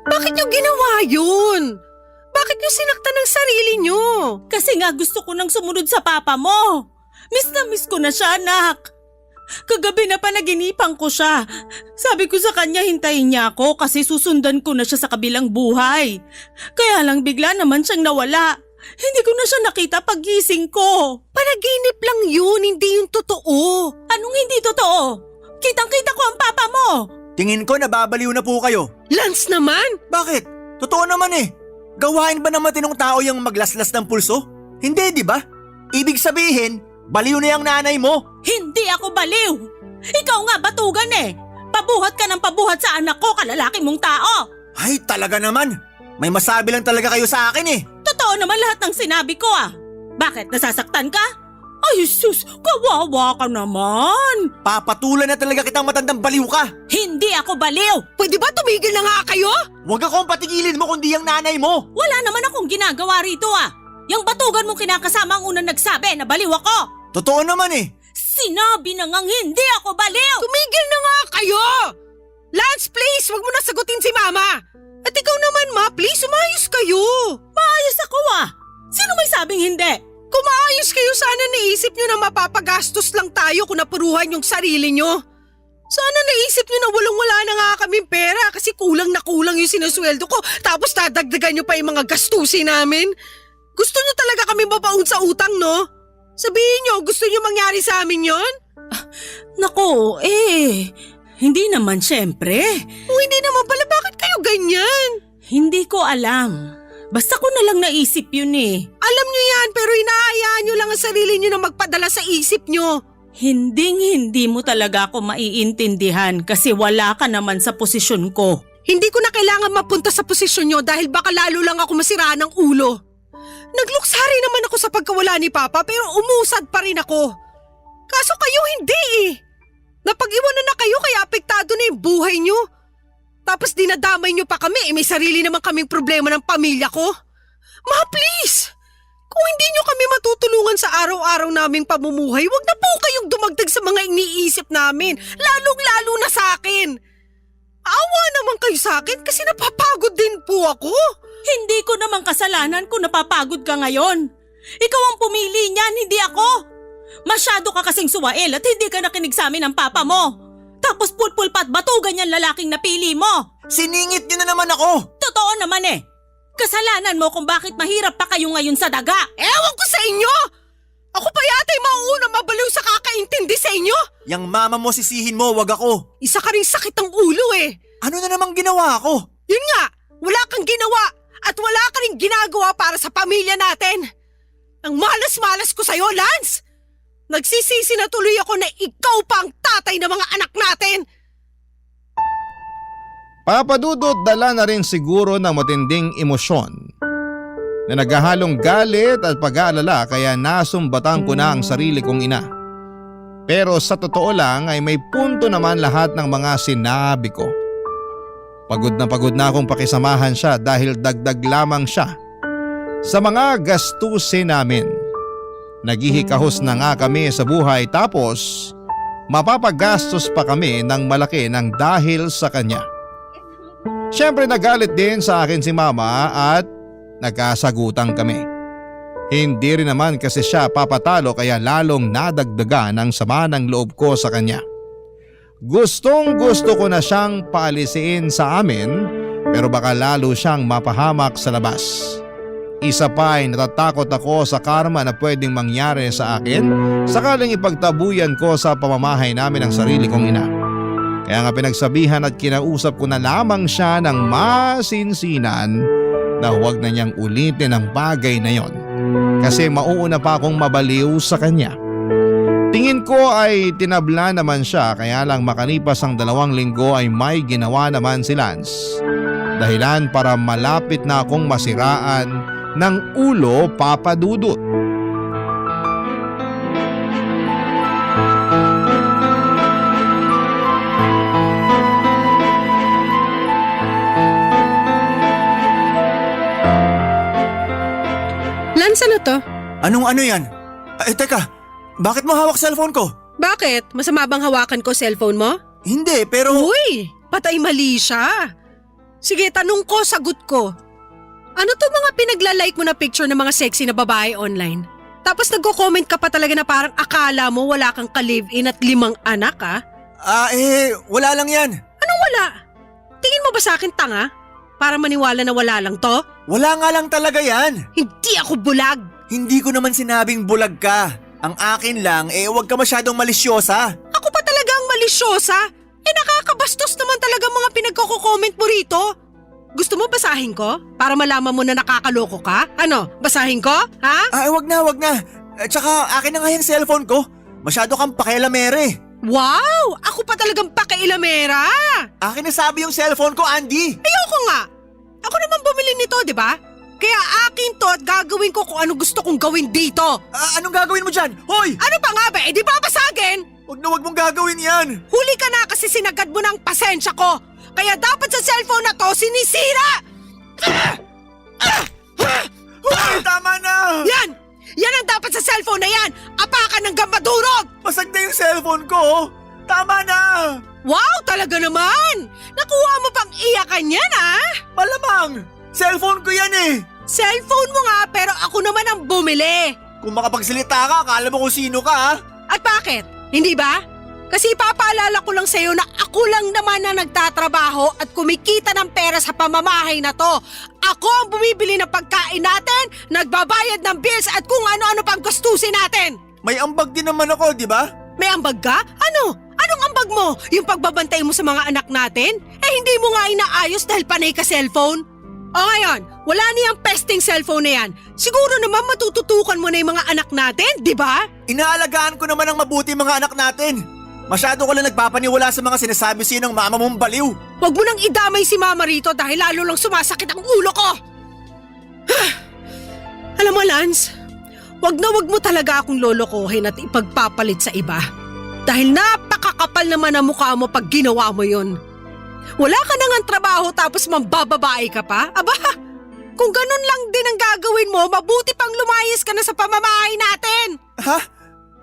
Bakit niyo ginawa yun? Bakit niyo sinaktan ng sarili niyo? Kasi nga gusto ko nang sumunod sa papa mo. Miss na miss ko na siya, anak. Kagabi na panaginipan ko siya. Sabi ko sa kanya hintayin niya ako kasi susundan ko na siya sa kabilang buhay. Kaya lang bigla naman siyang nawala. Hindi ko na siya nakita paggising ko. Panaginip lang yun, hindi yung totoo. Anong hindi totoo? Kitang-kita ko ang papa mo. Tingin ko nababaliw na po kayo. Lance naman? Bakit? Totoo naman eh. Gawain ba ng matinong tao yung maglaslas ng pulso? Hindi, di ba? Ibig sabihin, baliw na yung nanay mo. Hindi ako baliw. Ikaw nga batugan eh. Pabuhat ka ng pabuhat sa anak ko, kalalaki mong tao. Ay, talaga naman. May masabi lang talaga kayo sa akin eh. Totoo naman lahat ng sinabi ko ah. Bakit, nasasaktan ka? Ay sus, kawawa ka naman. Papatulan na talaga kitang matandang baliw ka. Hindi ako baliw. Pwede ba tumigil na nga kayo? Huwag akong patigilin mo kundi yung nanay mo. Wala naman akong ginagawa rito ah. Yung batugan mong kinakasama ang unang nagsabi na baliw ako. Totoo naman eh. Sinabi na ngang hindi ako baliw. Tumigil na nga kayo! Lance, please, wag mo na sagutin si Mama. At ikaw naman, Ma, please, umayos kayo. Maayos ako ah. Sino may sabing hindi? Kung maayos kayo, sana naisip nyo na mapapagastos lang tayo kung napuruhan yung sarili nyo. Sana naisip nyo na walang-wala na nga kaming pera kasi kulang na kulang yung sinusweldo ko tapos dadagdagan nyo pa yung mga gastusin namin. Gusto nyo talaga kami mapaun sa utang, no? Sabihin nyo, gusto nyo mangyari sa amin yon? Naku, hindi naman syempre. Kung hindi naman pala, bakit kayo ganyan? Hindi ko alam. Basta ko na lang naisip yun eh. Alam nyo yan, pero inaayaan nyo lang ang sarili nyo na magpadala sa isip nyo. Hindi mo talaga ako maiintindihan kasi wala ka naman sa posisyon ko. Hindi ko na kailangan mapunta sa posisyon nyo dahil baka lalo lang ako masira ng ulo. Nagluksari naman ako sa pagkawala ni Papa pero umusad pa rin ako. Kaso kayo hindi eh. Napag-iwanan na kayo kaya apektado na yung buhay nyo. Tapos dinadamay nyo pa kami may sarili naman kaming problema ng pamilya ko. Ma, please! Kung hindi nyo kami matutulungan sa araw-araw naming pamumuhay, wag na po kayong dumagdag sa mga iniisip namin, lalong-lalo na sa akin. Awa naman kayo sa akin kasi napapagod din po ako. Hindi ko naman kasalanan kung napapagod ka ngayon. Ikaw ang pumili niyan, hindi ako. Masyado ka kasing suwael at hindi ka nakinig sa amin ng papa mo. Tapos pulpul pa at batugan yung lalaking napili mo. Siningit nyo na naman ako. Totoo naman eh. Kasalanan mo kung bakit mahirap pa kayo ngayon sa daga. Ewan ko sa inyo! Ako pa yata'y mauuna mabaliw sa kakaintindi sa inyo. Yang mama mo sisihin mo, wag ako. Isa ka rin sakit ng ulo eh. Ano na namang ginawa ko? Yun nga, wala kang ginawa at wala ka rin ginagawa para sa pamilya natin. Ang malas-malas ko sa'yo, Lance. Nagsisisi na tuloy ako na ikaw pa ang tatay ng mga anak natin. Papa Dudut, dala na rin siguro ng matinding emosyon na naghahalong galit at pag-aalala kaya nasumbatan ko na ang sarili kong ina. Pero sa totoo lang ay may punto naman lahat ng mga sinabi ko. Pagod na akong pakisamahan siya dahil dagdag lamang siya sa mga gastusin namin. Naghihikahos na nga kami sa buhay tapos mapapagastos pa kami ng malaki ng dahil sa kanya. Siyempre nagalit din sa akin si mama at nagkasagutan kami. Hindi rin naman kasi siya papatalo kaya lalong nadagdagan ang sama ng loob ko sa kanya. Gustong gusto ko na siyang paalisiin sa amin pero baka lalo siyang mapahamak sa labas. Isa pa ay natatakot ako sa karma na pwedeng mangyari sa akin sakaling ipagtabuyan ko sa pamamahay namin ang sarili kong ina. Kaya nga pinagsabihan at kinausap ko na lamang siya ng masinsinan na huwag na niyang ulitin ang bagay na yon kasi mauuna pa akong mabaliw sa kanya. Tingin ko ay tinabla naman siya kaya lang makalipas ang 2 linggo ay may ginawa naman si Lance. Dahilan para malapit na akong masiraan ng ulo, Papa Dudut. Lance, ano to? Anong ano yan? Teka, bakit mo hawak cellphone ko? Bakit? Masama bang hawakan ko cellphone mo? Hindi, pero… Uy, patay mali siya. Sige, tanong ko, sagot ko. Ano to mga pinaglalike mo na picture ng mga sexy na babae online? Tapos nagko-comment ka pa talaga na parang akala mo wala kang ka-live-in at 5 anak ha? Wala lang yan. Anong wala? Tingin mo ba sa akin tanga? Para maniwala na wala lang to? Wala nga lang talaga yan. Hindi ako bulag. Hindi ko naman sinabing bulag ka. Ang akin lang, huwag ka masyadong malisyosa. Ako pa talaga ang malisyosa? Nakakabastos naman talaga mga pinagko-comment mo rito. Gusto mo basahin ko? Para malaman mo na nakakaloko ka? Ano, basahin ko? Ha? Wag na. Tsaka akin na nga yung cellphone ko. Masyado kang pakialamere. Wow! Ako pa talagang pakailamera! Akin na sabi yung cellphone ko, Andy. Ayoko nga! Ako naman bumili nito, di ba? Kaya akin to at gagawin ko kung ano gusto kong gawin dito. Anong gagawin mo dyan? Hoy! Ano pa nga ba? Di babasagin? Wag mong gagawin yan. Huli ka na kasi sinagad mo ng pasensya ko. Kaya dapat sa cellphone na to sinisira! Hoy, tama na! Yan! Yan ang dapat sa cellphone na yan! Apakan ng gamadurog! Pasag na yung cellphone ko. Tama na! Wow, talaga naman! Nakuha mo pang iyakan yan, ha? Malamang! Cellphone ko yan eh! Cellphone mo nga pero ako naman ang bumili. Kung makapagsalita ka, akala mo kung sino ka ha? At bakit? Hindi ba? Kasi ipapaalala ko lang sa'yo na ako lang naman na nagtatrabaho at kumikita ng pera sa pamamahay na to. Ako ang bumibili ng pagkain natin, nagbabayad ng bills at kung ano-ano pang gastusin natin. May ambag din naman ako, di ba? May ambag ka? Ano? Anong ambag mo? Yung pagbabantay mo sa mga anak natin? Hindi mo nga inaayos dahil panay ka cellphone? O ngayon, wala niyang pesting cellphone na yan. Siguro naman matututukan mo na yung mga anak natin, di ba? Inaalagaan ko naman ang mabuti mga anak natin. Masyado ko lang nagpapaniwala sa mga sinasabi sa'yo ng mama mong baliw. Huwag mo nang idamay si mama rito dahil lalo lang sumasakit ang ulo ko. Alam mo, Lance, wag mo talaga akong lolokohin at ipagpapalit sa iba. Dahil napakakapal naman ang mukha mo pag ginawa mo yun. Wala ka na ngang trabaho tapos mambababae ka pa? Aba, kung ganun lang din ang gagawin mo, mabuti pang lumayas ka na sa pamamahay natin. Ha?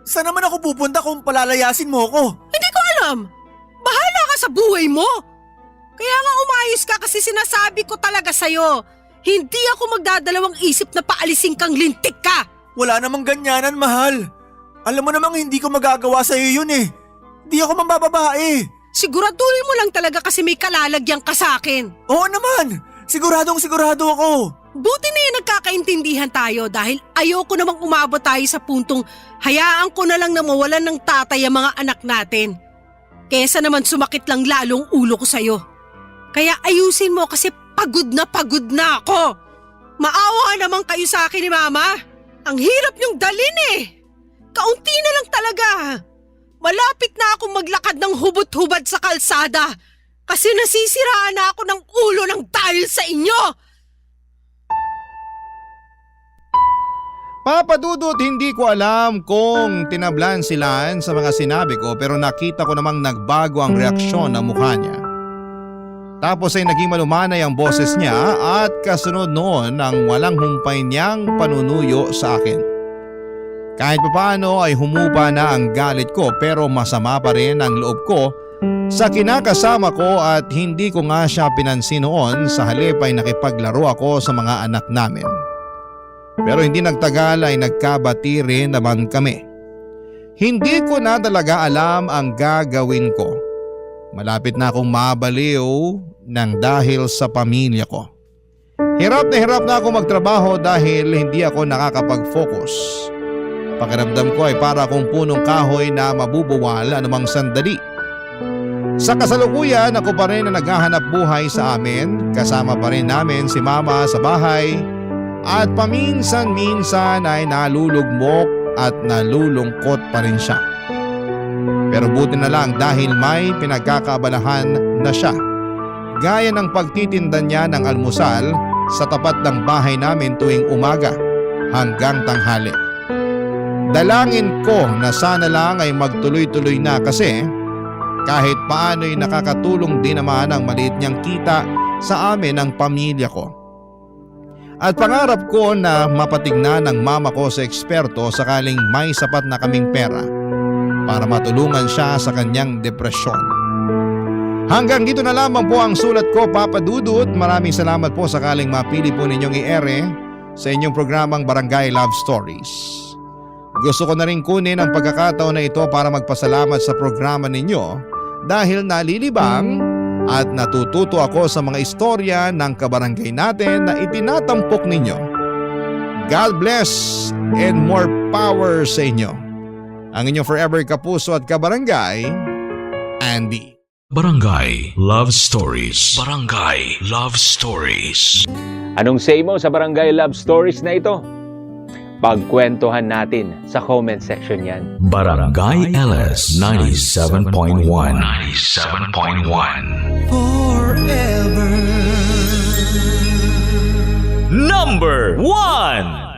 Saan naman ako pupunta kung palalayasin mo ko? Hindi ko alam. Bahala ka sa buhay mo. Kaya nga umayos ka kasi sinasabi ko talaga sa'yo. Hindi ako magdadalawang isip na paalisin kang lintik ka. Wala namang ganyanan, mahal. Alam mo namang hindi ko magagawa sa'yo yun eh. Di ako mambababae. Siguraduhin mo lang talaga kasi may kalalagyan ka sa akin. Oo naman. Siguradong sigurado ako. Buti na yung nagkakaintindihan tayo dahil ayoko namang umabot tayo sa puntong hayaan ko na lang na mawalan ng tatay ang mga anak natin. Kesa naman sumakit lang lalong ulo ko sa'yo. Kaya ayusin mo kasi pagod na ako. Maawa naman kayo sa akin ni Mama. Ang hirap niyong dalin eh. Kaunti na lang talaga. Malapit na akong maglakad ng hubot-hubad sa kalsada kasi nasisiraan na ako ng ulo ng dahil sa inyo. Papa Dudut, hindi ko alam kung tinablan si Lance sa mga sinabi ko pero nakita ko namang nagbago ang reaksyon ng mukha niya. Tapos ay naging malumanay ang boses niya at kasunod noon ang walang humpay niyang panunuyo sa akin. Kahit papaano ay humupa na ang galit ko pero masama pa rin ang loob ko sa kinakasama ko at hindi ko nga siya pinansin noon, sa halip ay nakipaglaro ako sa mga anak namin. Pero hindi nagtagal ay nagkabati rin naman kami. Hindi ko na talaga alam ang gagawin ko. Malapit na akong mabaliw ng dahil sa pamilya ko. Hirap na ako magtrabaho dahil hindi ako nakakapag-focus. Pakiramdam ko ay para akong punong kahoy na mabubuwal anumang sandali. Sa kasalukuyan ako pa rin na naghahanap buhay sa amin, kasama pa rin namin si mama sa bahay at paminsan-minsan ay nalulugmok at nalulungkot pa rin siya. Pero buti na lang dahil may pinagkakaabalahan na siya, gaya ng pagtitinda niya ng almusal sa tapat ng bahay namin tuwing umaga hanggang tanghali. Dalangin ko na sana lang ay magtuloy-tuloy na kasi kahit paano'y nakakatulong din naman ang maliit niyang kita sa amin ang pamilya ko. At pangarap ko na mapatignan ng mama ko sa eksperto sakaling may sapat na kaming pera para matulungan siya sa kanyang depresyon. Hanggang dito na lamang po ang sulat ko, Papa Dudut. Maraming salamat po sakaling mapili po ninyong i-ere sa inyong programang Barangay Love Stories. Gusto ko na rin kunin ang pagkakataon na ito para magpasalamat sa programa ninyo dahil nalilibang at natututo ako sa mga istorya ng kabarangay natin na itinatampok ninyo. God bless and more power sa inyo. Ang inyong forever kapuso at kabarangay, Andy. Barangay Love Stories. Barangay Love Stories. Anong say mo sa Barangay Love Stories na ito? Pagkwentuhan natin sa comment section yan. Barangay LS 97.1. 97.1. Forever. Number 1.